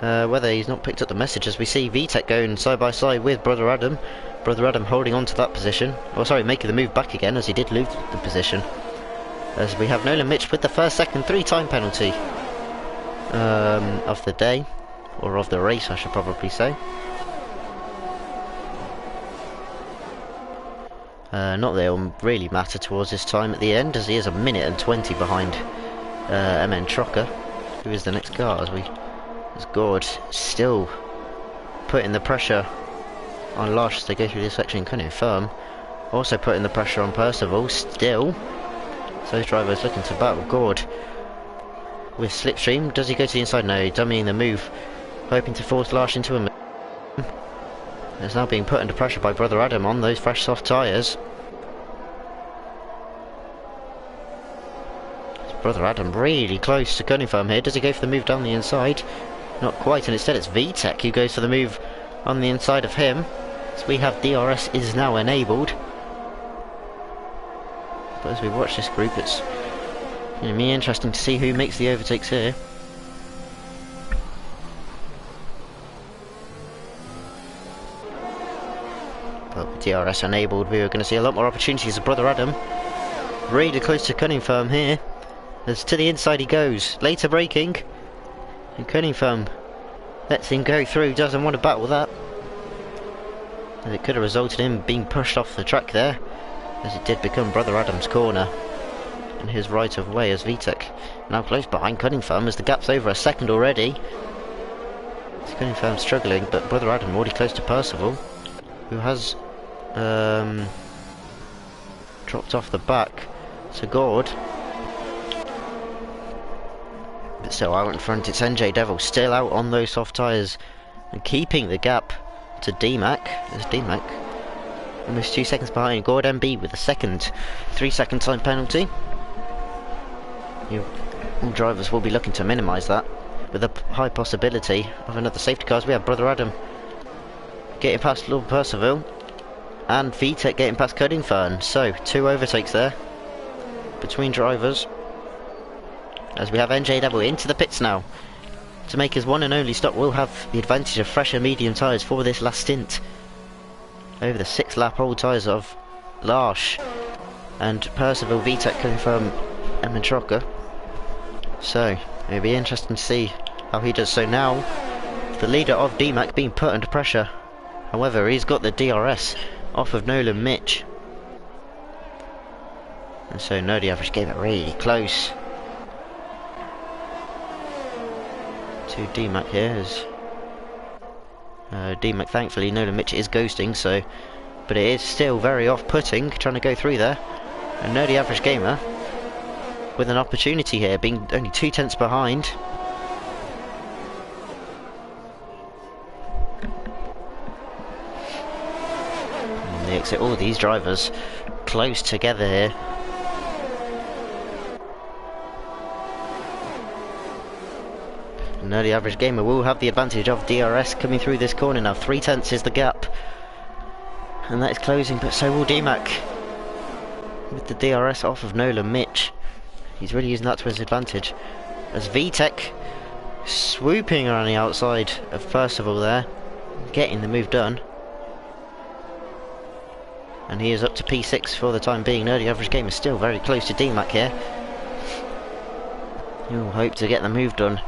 S1: whether he's not picked up the message, as we see VTech going side by side with Brother Adam. Brother Adam holding on to that position. Oh sorry, making the move back again, as he did lose the position. As we have Nolan Mitch with the first, second, 3 time penalty of the day. Or of the race, I should probably say. Not that it'll really matter towards this time at the end, as he is a minute and 20 behind MN Trocker, who is the next car, as Gord still putting the pressure on Larsh as they go through this section. Cunningfern also putting the pressure on Percival still. So those drivers looking to battle. Gord with Slipstream, does he go to the inside? No, dummying the move, hoping to force Larsh into him. It's now being put under pressure by Brother Adam on those fresh soft tyres. Brother Adam really close to Cunningfern here. Does he go for the move down the inside? Not quite, and instead it's VTech who goes for the move on the inside of him. So we have DRS is now enabled. But as we watch this group, it's going to be interesting to see who makes the overtakes here. But with DRS enabled, we are going to see a lot more opportunities of Brother Adam. Really close to Cunningfern here. As to the inside he goes, later braking, and Cunningfern lets him go through, doesn't want to battle that. As it could have resulted in him being pushed off the track there, as it did become Brother Adam's corner and his right of way as VTech now close behind Cunningfern as the gap's over a second already. Cunningfern struggling, but Brother Adam already close to Percival, who has dropped off the back. So Gord, but still out in front. It's NJ Devil still out on those soft tyres and keeping the gap to DMAC. There's DMAC almost 2 seconds behind. Gord MB with a second 3-second time penalty. All drivers will be looking to minimise that with a high possibility of another safety car. As we have Brother Adam getting past Lord Percival and VTech getting past Cunningfern. So 2 overtakes there between drivers. As we have NJ Devil into the pits now to make his one and only stop. We'll have the advantage of fresher medium tyres for this last stint over the 6-lap old tyres of Larsh and Percival. VTech Cunningfern and Trocker. So it'll be interesting to see how he does. So now the leader of DMAC being put under pressure. However, he's got the DRS off of Nolan Mitch, and so Nerdy Average gave it really close to DMAC here. As DMAC, thankfully Nolan Mitch is ghosting, so, but it is still very off-putting trying to go through there. And Nerdy Average Gamer with an opportunity here, being only 2 tenths behind. And they exit all of these drivers close together here. Nerdy Average Gamer will have the advantage of DRS coming through this corner now. 3 tenths is the gap, and that is closing, but so will DMAC with the DRS off of Nolan Mitch. he's really using that to his advantage. As VTech swooping around the outside of Percival there, getting the move done. And he is up to P6 for the time being. Nerdy Average Gamer is still very close to DMAC here. He'll hope to get the move done,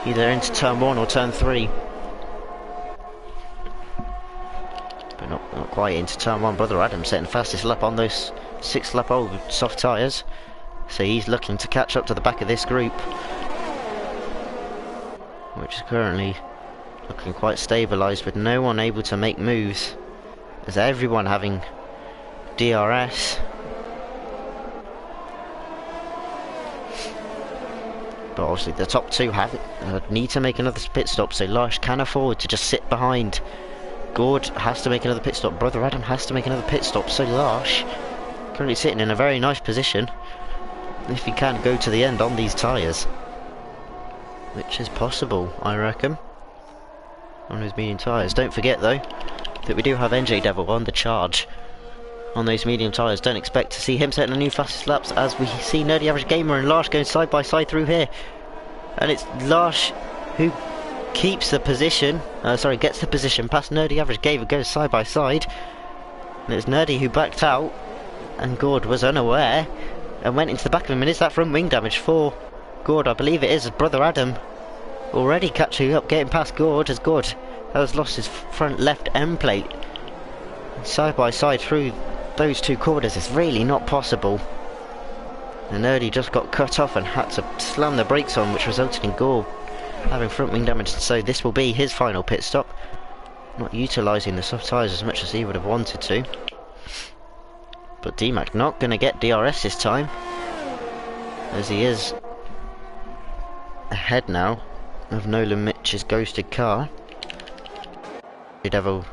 S1: either into turn 1 or turn 3. But not quite into turn 1. Brother Adam setting the fastest lap on those 6 lap old soft tyres. So he's looking to catch up to the back of this group, which is currently looking quite stabilised with no one able to make moves, as everyone having DRS. But obviously the top 2 have it, need to make another pit stop, so Lush can afford to just sit behind. Gord has to make another pit stop, Brother Adam has to make another pit stop, so Lush currently sitting in a very nice position if he can go to the end on these tyres, which is possible, I reckon, on those medium tyres. Don't forget though that we do have NJ Devil on the charge on those medium tyres. Don't expect to see him setting a new fastest laps, as we see Nerdy Average Gamer and Larsh going side by side through here, and it's Larsh who keeps the position, gets the position past Nerdy Average Gamer, goes side by side, and it's Nerdy who backed out, and Gord was unaware and went into the back of him. And is that from wing damage for Gord? I believe it is, as Brother Adam already catching up, getting past Gord, as Gord has lost his front left end plate. Side by side through those 2 corners is really not possible. And Nerdy just got cut off and had to slam the brakes on, which resulted in Gord having front wing damage. So this will be his final pit stop, not utilising the soft tyres as much as he would have wanted to. But DMAC not going to get DRS this time, as he is ahead now of Nolan Mitch's ghosted car. Devil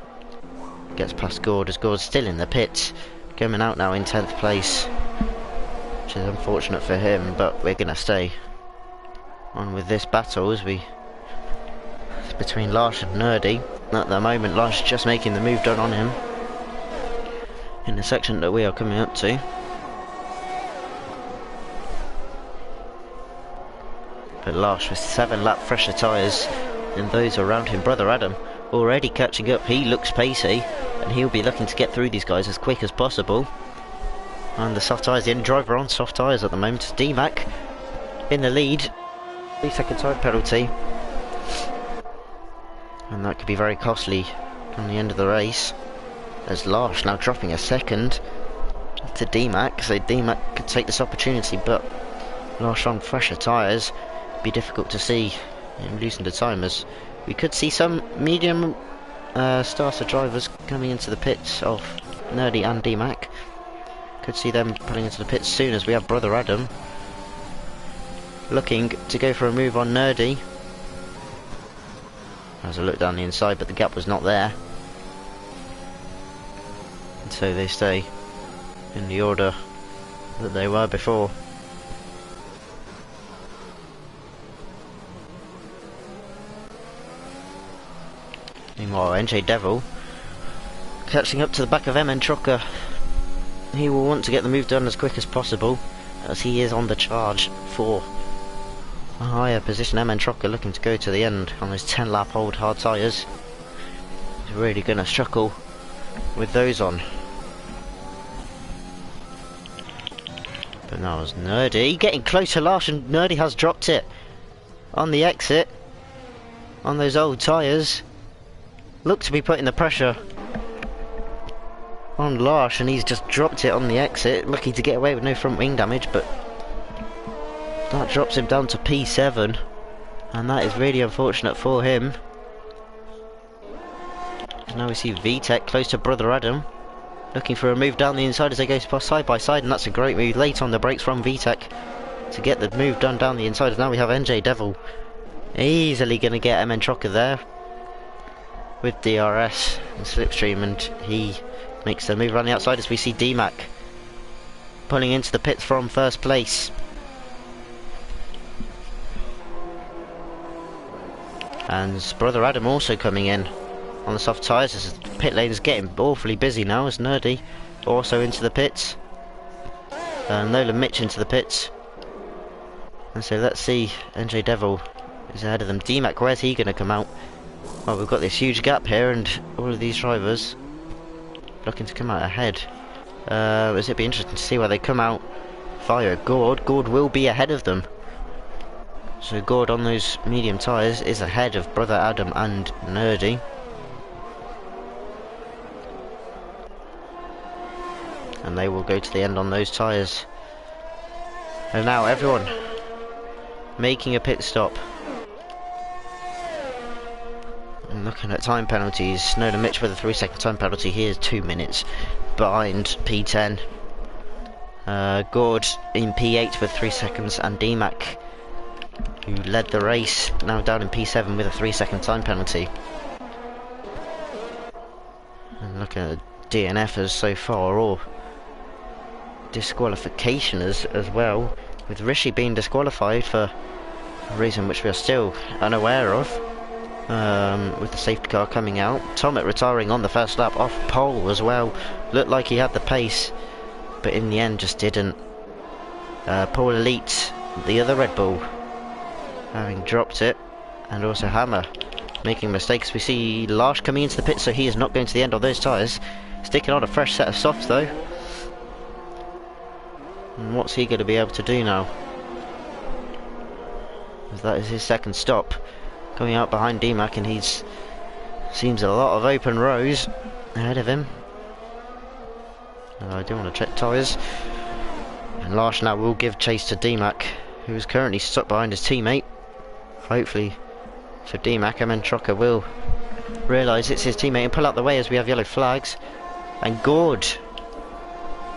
S1: gets past Gord, as Gord's still in the pits, coming out now in 10th place, which is unfortunate for him, but we're going to stay on with this battle as it's between Larsh and Nerdy. At the moment Larsh just making the move done on him in the section that we are coming up to. But Larsh with 7 lap fresher tyres than those around him. Brother Adam already catching up, he looks pacey, and he'll be looking to get through these guys as quick as possible. And the soft tyres, the only driver on soft tyres at the moment is DMAC in the lead. 3-second tyre penalty, and that could be very costly on the end of the race, as Larsh now dropping a second to DMAC, so DMAC could take this opportunity, but Larsh on fresher tyres, be difficult to see him losing the time, as we could see some medium starter drivers coming into the pits of Nerdy and DMAC. Could see them pulling into the pits soon, as we have Brother Adam looking to go for a move on Nerdy. Has a look down the inside, but the gap was not there, and so they stay in the order that they were before. Meanwhile, NJ Devil catching up to the back of MN Trucker. He will want to get the move done as quick as possible, as he is on the charge for a higher position. MN Trucker looking to go to the end on his 10 lap old hard tyres. He's really going to struggle with those on. But now it's Nerdy getting close to Larsh, and Nerdy has dropped it on the exit on those old tyres. Look to be putting the pressure on Larsh, and he's just dropped it on the exit, looking to get away with no front wing damage, but that drops him down to P7, and that is really unfortunate for him. And now we see VTech close to Brother Adam, looking for a move down the inside as they go side by side, and that's a great move late on the brakes from VTech to get the move done down the inside. As now we have NJ Devil easily going to get MN Trucker there with DRS and Slipstream, and he makes the move around the outside, as we see DMAC pulling into the pits from first place. And Brother Adam also coming in on the soft tyres, as the pit lane is getting awfully busy now, as Nerdy also into the pits. Nolan Mitch into the pits. And so let's see, NJ Devil is ahead of them. DMAC, where's he going to come out? Well, we've got this huge gap here, and all of these drivers looking to come out ahead. It'd be interesting to see where they come out via Gord. Gord will be ahead of them. So Gord on those medium tyres is ahead of Brother Adam and Nerdy. And they will go to the end on those tyres. And now everyone making a pit stop. And looking at time penalties, Snowden Mitch with a 3-second time penalty. He is 2 minutes behind P10. Gord in P8 with 3 seconds, and DMAC, who led the race, now down in P7 with a 3-second time penalty. And looking at DNFs so far, or disqualification as well, with Rishi being disqualified for a reason which we are still unaware of, with the safety car coming out. Tomet retiring on the first lap off pole as well. Looked like he had the pace, but in the end just didn't. Paul Elite, the other Red Bull, having dropped it, and also Hammer making mistakes. We see Larsh coming into the pit, so he is not going to the end on those tyres. Sticking on a fresh set of softs though. And what's he going to be able to do now? As that is his second stop. Coming out behind DMAC, and he's seems a lot of open rows ahead of him. I do want to check tyres. And Larsh now will give chase to DMAC, who is currently stuck behind his teammate. Hopefully for DMAC, MN Trocker will realise it's his teammate and pull out the way as we have yellow flags. And Gord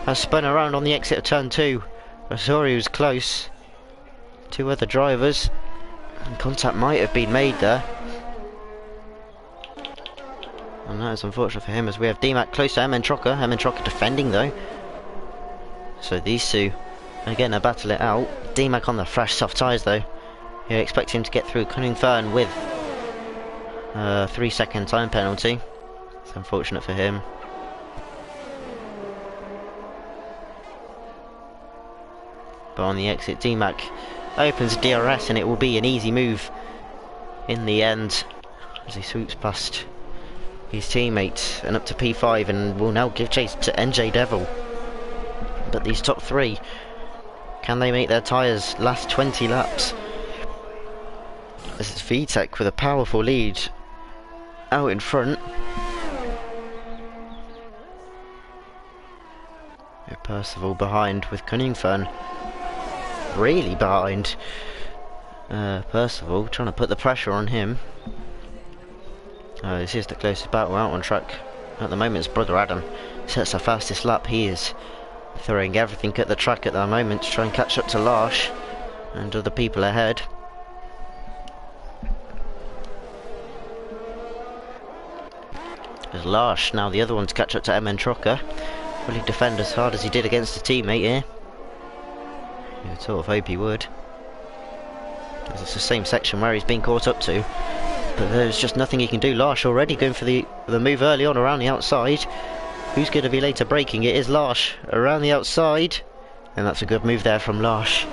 S1: has spun around on the exit of turn 2. I saw he was close. 2 other drivers, and contact might have been made there. And that is unfortunate for him, as we have DMAC close to MN Trocker. MN Trocker defending though. So these two, again, they battle it out. DMAC on the fresh soft tyres though. You expect him to get through Cunning Fern with a 3-second time penalty. It's unfortunate for him. But on the exit, DMAC opens DRS, and it will be an easy move in the end as he swoops past his teammate and up to P5, and will now give chase to NJ Devil. But these top 3, can they make their tyres last 20 laps? This is VTech with a powerful lead out in front. Percival behind with Cunningfern really behind. Percival trying to put the pressure on him. This is the closest battle out on track at the moment. It's Brother Adam sets the fastest lap. He is throwing everything at the track at the moment to try and catch up to Larsh and other people ahead. There's Larsh now, the other one, to catch up to MN Trocker. Will he defend as hard as he did against a teammate here? You would sort of hope he would. It's the same section where he's been caught up to, but there's just nothing he can do. Larsh already going for the move early on around the outside. Who's going to be later braking? It is Larsh around the outside, and that's a good move there from Larsh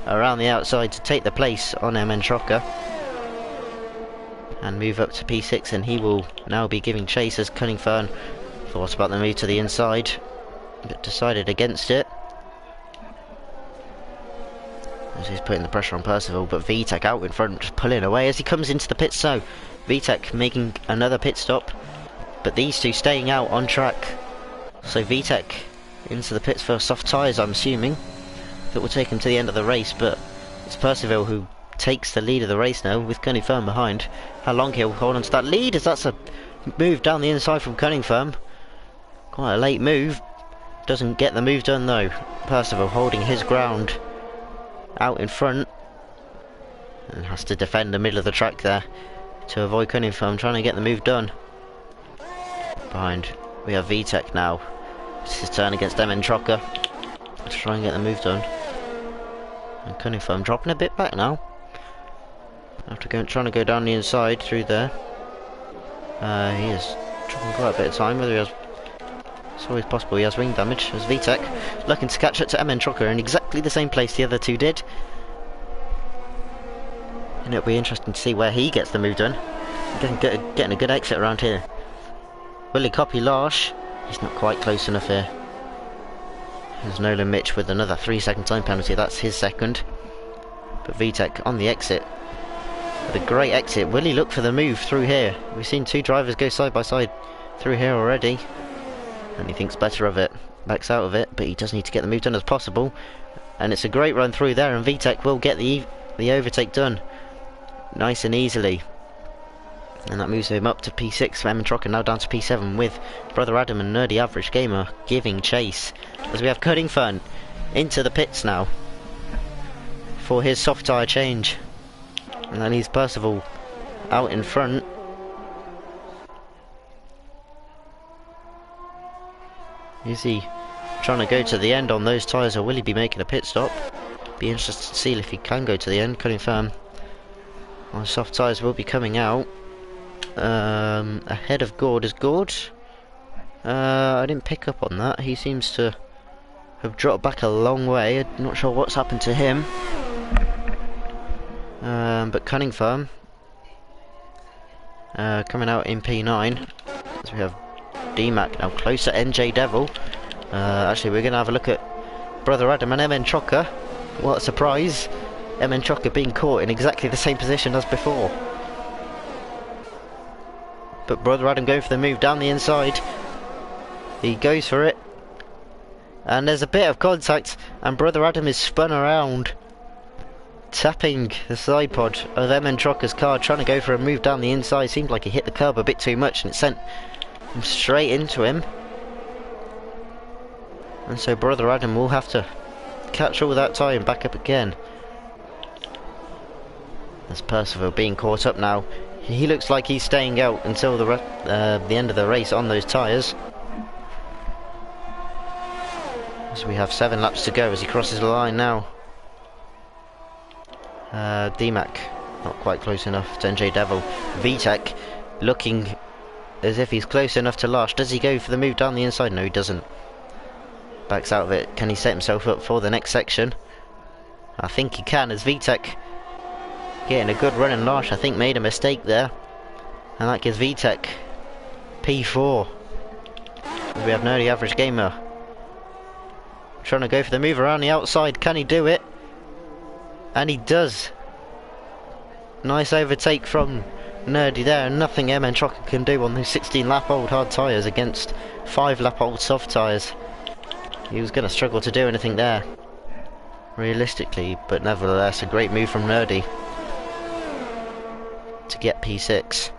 S1: around the outside to take the place on MN Trocker and move up to P6, and he will now be giving chase as Cunningfern thought about the move to the inside but decided against it, as he's putting the pressure on Percival. But VTech out in front, just pulling away as he comes into the pit. So VTech making another pit stop, but these two staying out on track. So VTech into the pits for soft tyres, I'm assuming, that will take him to the end of the race. But it's Percival who takes the lead of the race now, with Cunningfern behind. How long he'll hold on to that lead, as that's a move down the inside from Cunningfern. Quite a late move. Doesn't get the move done though. Percival holding his ground out in front, and has to defend the middle of the track there to avoid Cunningfern trying to get the move done. Behind we have VTech now. It's his turn against MN Trocker to try and get the move done. And Cunningfern dropping a bit back now, after trying to go down the inside through there. He is dropping quite a bit of time, whether he has It's always possible he has wing damage, as VTEC looking to catch up to MN Trucker in exactly the same place the other two did. And it'll be interesting to see where he gets the move done. Getting a good exit around here. Will he copy Larsh? He's not quite close enough here. There's Nolan Mitch with another 3-second time penalty, that's his second. But VTEC on the exit. With a great exit. Will he look for the move through here? We've seen two drivers go side by side through here already. And he thinks better of it. Backs out of it, but he does need to get the move done as possible. And it's a great run through there, and VTEC will get the overtake done. Nice and easily. And that moves him up to P6. Emin Trocker now down to P7 with Brother Adam and Nerdy Average Gamer giving chase. As we have Cutting Fun into the pits now for his soft tyre change. And that leaves Percival out in front. Is he trying to go to the end on those tyres, or will he be making a pit stop? Be interested to see if he can go to the end. Cutting Firm. Well, soft tyres will be coming out. Ahead of Gord. Is Gord? I didn't pick up on that. He seems to have dropped back a long way. I'm not sure what's happened to him. But Cunning Firm coming out in P9. As we have DMAC now closer. NJ Devil. Actually, we're going to have a look at Brother Adam and MN Trocker. What a surprise! MN Trocker being caught in exactly the same position as before. But Brother Adam going for the move down the inside. He goes for it. And there's a bit of contact, and Brother Adam is spun around, tapping the side pod of MN Trocker's car, trying to go for a move down the inside. Seemed like he hit the curb a bit too much, and it sent him straight into him. And so Brother Adam will have to catch all that tyre and back up again. As Percival being caught up now. He looks like he's staying out until the end of the race on those tyres. So we have 7 laps to go as he crosses the line now. DMAC not quite close enough to NJ Devil. VTEC looking as if he's close enough to Larsh. Does he go for the move down the inside? No, he doesn't. Backs out of it. Can he set himself up for the next section? I think he can, as VTEC getting a good run, and Larsh I think made a mistake there. And that gives VTEC P4. We have Nerdy Average Gamer trying to go for the move around the outside. Can he do it? And he does. Nice overtake from Nerdy there, and nothing MN Trocker can do on those 16-lap-old hard tyres against 5-lap-old soft tyres. He was going to struggle to do anything there, realistically, but nevertheless a great move from Nerdy to get P6.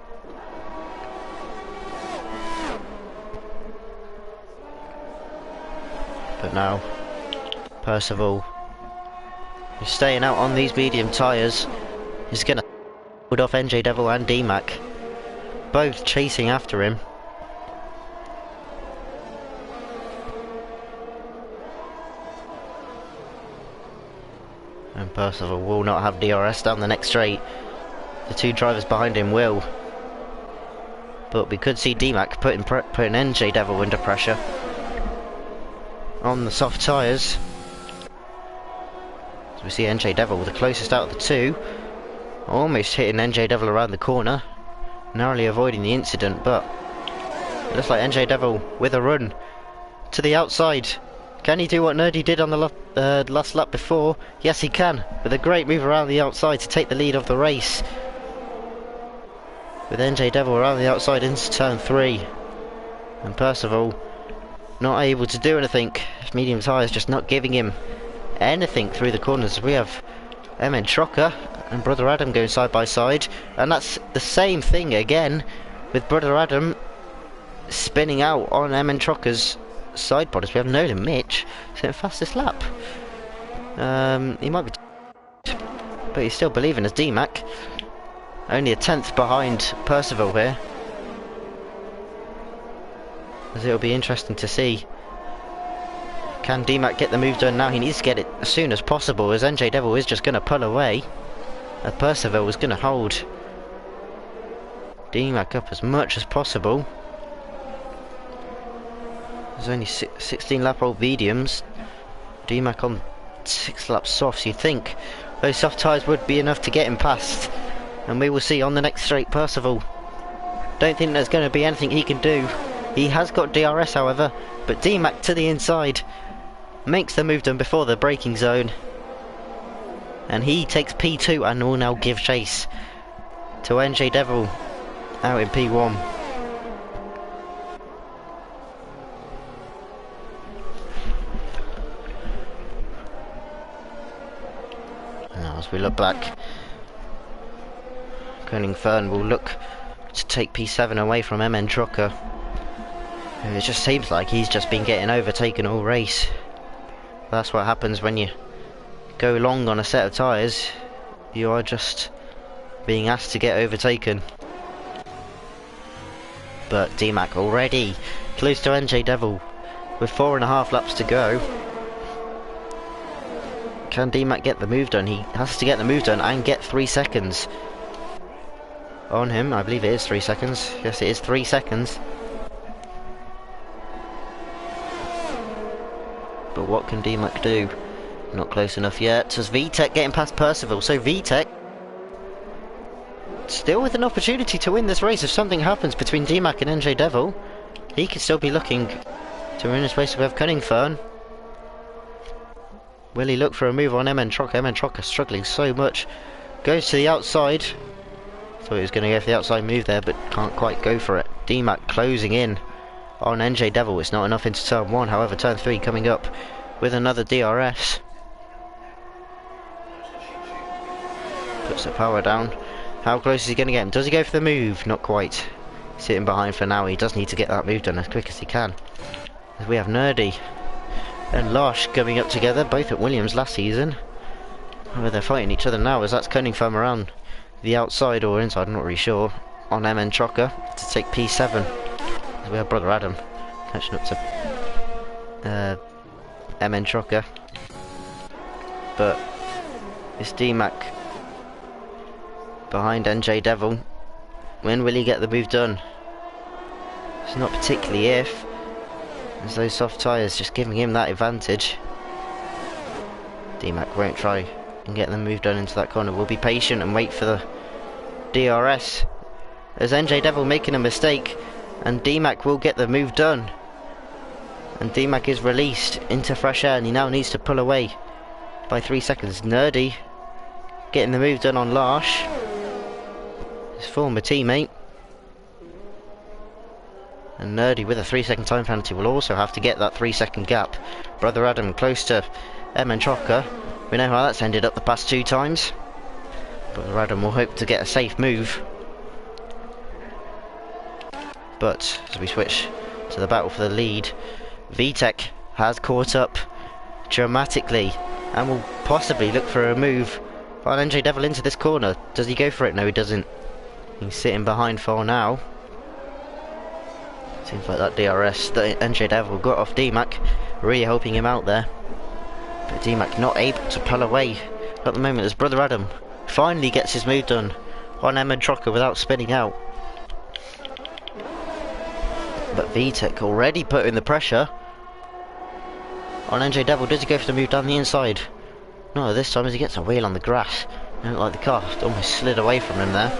S1: But now Percival, who's staying out on these medium tyres, is going to hold off NJ Devil and DMAC, both chasing after him. And Percival will not have DRS down the next straight. The two drivers behind him will. But we could see DMAC putting NJ Devil under pressure on the soft tyres. So we see NJ Devil the closest out of the two, almost hitting NJ Devil around the corner, narrowly avoiding the incident, but it looks like NJ Devil with a run to the outside. Can he do what Nerdy did on the last lap before? Yes, he can, with a great move around the outside to take the lead of the race. With NJ Devil around the outside into turn 3. And Percival not able to do anything. Medium tyres just not giving him anything through the corners. We have MN Trocker and Brother Adam going side by side. And that's the same thing again, with Brother Adam spinning out on MN Trocker's side pod. As we have Nolan Mitch sitting fastest lap. He might be, but he's still believing as DMAC. Only a 10th behind Percival here. As it'll be interesting to see. Can DMAC get the move done now? He needs to get it as soon as possible, as NJ Devil is just going to pull away. Percival was going to hold DMAC up as much as possible. There's only 16 lap old mediums. DMAC on 6 lap softs. You'd think those soft tyres would be enough to get him past. And we will see on the next straight, Percival. Don't think there's going to be anything he can do. He has got DRS, however, but DMAC to the inside makes the move done before the braking zone. And he takes P2 and will now give chase to NJ Devil out in P1. Now as we look back, Fern will look to take P7 away from MN Trucker. It just seems like he's just been getting overtaken all race. That's what happens when you go long on a set of tyres. You are just being asked to get overtaken. But DMAC already close to NJ Devil with 4.5 laps to go. Can DMAC get the move done? He has to get the move done and get 3 seconds on him. I believe it is 3 seconds. Yes, it is 3 seconds. But what can DMAC do? Not close enough yet. As VTech getting past Percival. So VTech still with an opportunity to win this race. If something happens between DMAC and NJ Devil, he could still be looking to win this race with Cunningfern. Will he look for a move on MN Trucker? MN Trucker struggling so much. Goes to the outside. Thought he was going to go for the outside move there, but can't quite go for it. DMAC closing in on NJ Devil. It's not enough into turn 1, however turn 3 coming up with another DRS. Puts the power down. How close is he going to get him? Does he go for the move? Not quite. Sitting behind for now. He does need to get that move done as quick as he can. As we have Nerdy and Losh coming up together, both at Williams last season. Whether they're fighting each other now, as that's Cunningfern around the outside or inside, I'm not really sure, on MN Trucker to take P7. As we have Brother Adam catching up to MN Trucker. But it's DMAC behind NJ Devil. When will he get the move done? It's not particularly if, as those soft tyres just giving him that advantage. DMAC won't try and get the move done into that corner. We'll be patient and wait for the DRS. As NJ Devil making a mistake, and DMAC will get the move done. And DMAC is released into fresh air, and he now needs to pull away by 3 seconds. Nerdy getting the move done on Larsh, his former teammate. And Nerdy with a 3-second time penalty will also have to get that 3-second gap. Brother Adam close to MN Trucker. We know how that's ended up the past 2 times. Brother Adam will hope to get a safe move. But as we switch to the battle for the lead, VTech has caught up dramatically and will possibly look for a move on NJ Devil into this corner. Does he go for it? No, he doesn't. He's sitting behind for now. Seems like that DRS that NJ Devil got off DMAC really helping him out there. But DMAC not able to pull away at the moment as Brother Adam finally gets his move done on MN Trucker without spinning out. But VTech already putting the pressure on NJ Devil. Does he go for the move down the inside? No, this time as he gets a wheel on the grass. I don't like the car almost slid away from him there.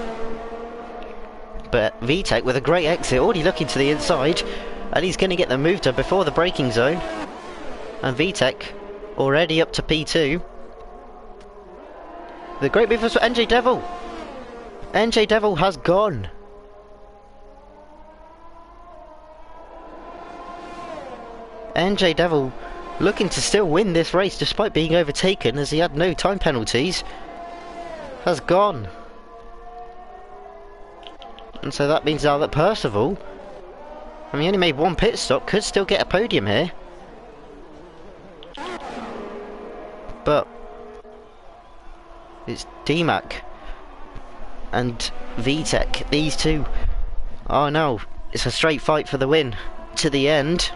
S1: But VTech with a great exit, already looking to the inside, and he's going to get the move done before the braking zone. And VTech already up to P2. The great move for NJ Devil. NJ Devil has gone. NJ Devil looking to still win this race despite being overtaken as he had no time penalties. Has gone. And so that means now that Percival, I mean, he only made 1 pit stop, could still get a podium here. But it's DMAC and VTech. These two are now, it's a straight fight for the win to the end.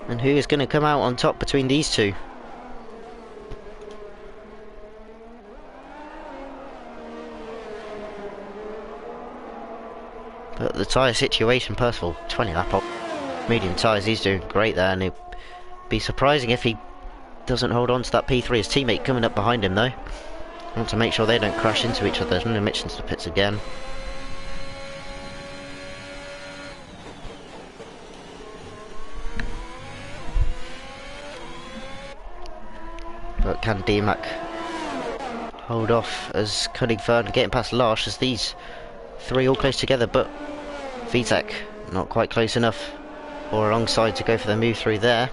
S1: And who is going to come out on top between these two? But the tyre situation, Percival, 20 lap off. Medium tyres, he's doing great there, and it'd be surprising if he doesn't hold on to that P3. His teammate coming up behind him though. I want to make sure they don't crash into each other. No Mitch into the pits again. But can DMAC hold off as Cunningford getting past Larsh as these three all close together, but VTEC not quite close enough or alongside to go for the move through there.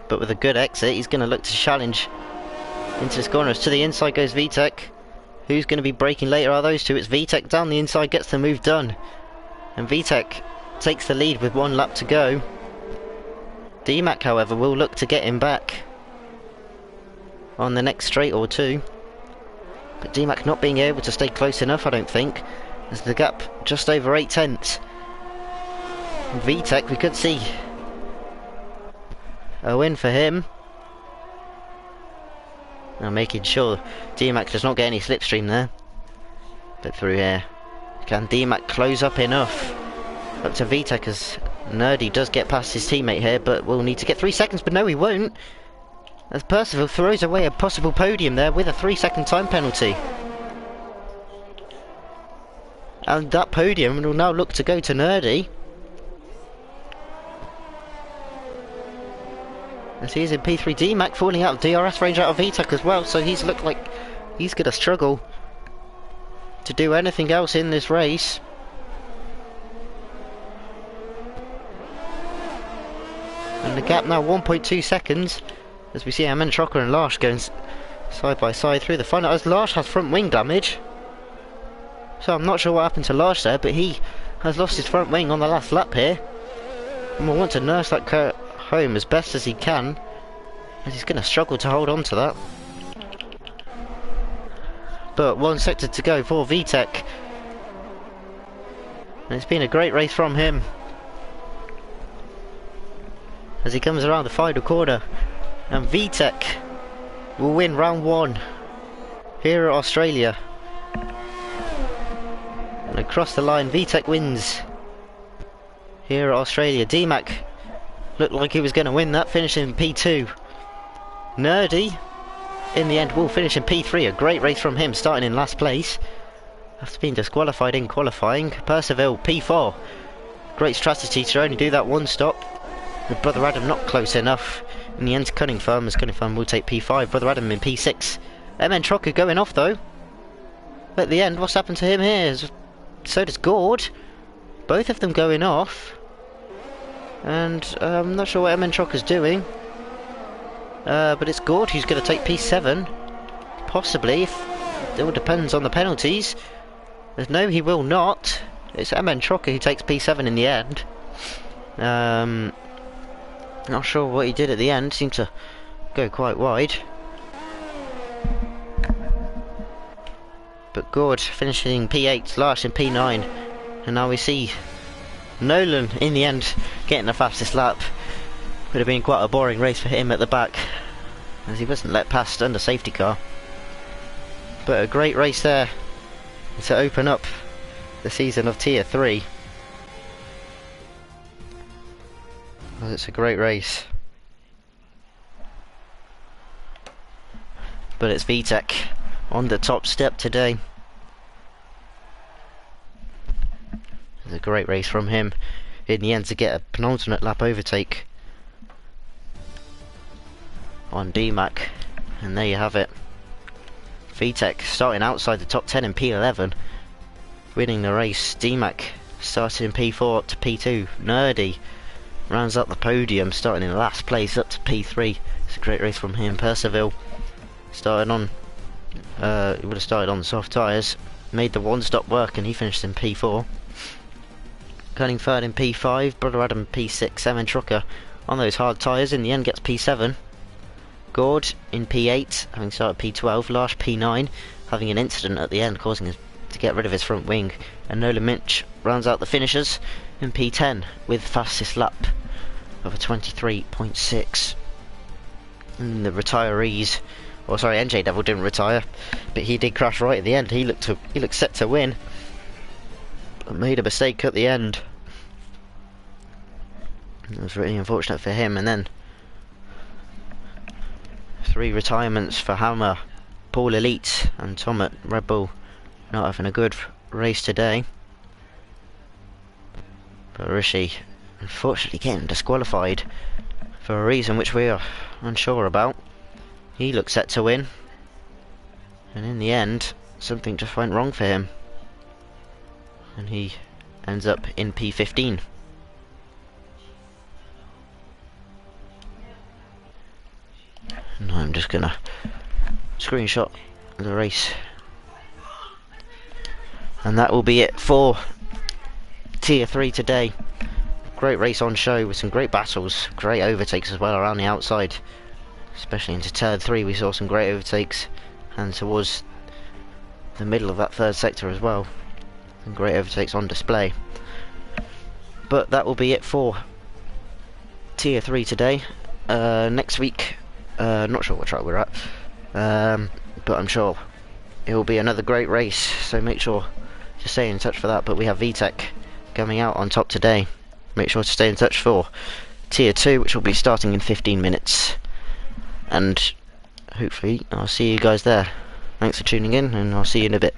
S1: But with a good exit, he's going to look to challenge into his corners. To the inside goes VTEC. Who's going to be braking later are those two. It's VTEC down the inside, gets the move done. And VTEC takes the lead with 1 lap to go. DMAC, however, will look to get him back on the next straight or two. But DMAC not being able to stay close enough, I don't think. There's the gap just over 8 tenths. VTEC, we could see a win for him. Now making sure DMAC does not get any slipstream there. But through here, can DMAC close up enough? Up to VTEC as Nerdy does get past his teammate here, but will need to get 3 seconds, but no he won't. As Percival throws away a possible podium there with a 3-second time penalty. And that podium will now look to go to Nerdy. As he's in P3, DMAC falling out of DRS range out of VTEC as well, so he's looked like he's going to struggle to do anything else in this race. And the gap now 1.2 seconds as we see Amen Trocker and Larsh going side by side through the final, as Larsh has front wing damage. So I'm not sure what happened to Larsh there, but he has lost his front wing on the last lap here. And we'll want to nurse that home as best as he can, as he's going to struggle to hold on to that. But 1 sector to go for VTEC, and it's been a great race from him as he comes around the final corner, and VTEC will win round 1 here at Australia. And across the line, VTEC wins here at Australia. DMAC looked like he was going to win that, finishing in P2. Nerdy, in the end, will finish in P3. A great race from him, starting in last place after being disqualified in qualifying. Percival, P4. Great strategy to only do that 1 stop, with Brother Adam not close enough. In the end, Cunningford, as Cunningford will take P5. Brother Adam in P6. MN Trocker going off though. At the end, what's happened to him here? So does Gord. Both of them going off. And I'm not sure what MN Trocker's doing. But it's Gord who's going to take P7. Possibly. It all depends on the penalties. There's no, he will not. It's MN Trocker who takes P7 in the end. Not sure what he did at the end. Seemed to go quite wide. But Gord finishing P8, Larsh in P9. And now we see Nolan in the end getting the fastest lap. Would have been quite a boring race for him at the back, as he wasn't let past under safety car. But a great race there to open up the season of Tier 3. Well, it's a great race. But it's VTEC on the top step today. It's a great race from him in the end to get a penultimate lap overtake on DMAC, and there you have it. VTEC starting outside the top 10 in P11, winning the race. DMAC started in P4 up to P2. Nerdy rounds up the podium, starting in last place up to P3. It's a great race from him. Percival started on, he would have started on the soft tyres, made the 1 stop work, and he finished in P4. Cunningford in P5, Brother Adam P6, Amen Trocker on those hard tyres, in the end gets P7. Gord in P8, having started P12, Larsh P9, having an incident at the end causing him to get rid of his front wing, and Nolan Minch rounds out the finishers in P10 with fastest lap of a 23.6. And the retirees, or sorry, NJ Devil didn't retire, but he did crash right at the end. He looked set to win, but made a mistake at the end. It was really unfortunate for him. And then 3 retirements for Hammer, Paul Elite and Tom at Red Bull. Not having a good race today. But Rishi unfortunately getting disqualified for a reason which we are unsure about. He looked set to win, and in the end something just went wrong for him, and he ends up in P15. And I'm just gonna screenshot the race, and that will be it for Tier 3 today. Great race on show with some great battles, great overtakes as well around the outside, especially into turn 3 we saw some great overtakes, and towards the middle of that third sector as well, some great overtakes on display. But that will be it for Tier 3 today. Next week, not sure what track we're at, but I'm sure it will be another great race, so make sure to stay in touch for that. But we have VTEC coming out on top today. Make sure to stay in touch for Tier 2, which will be starting in 15 minutes. And hopefully I'll see you guys there. Thanks for tuning in, and I'll see you in a bit.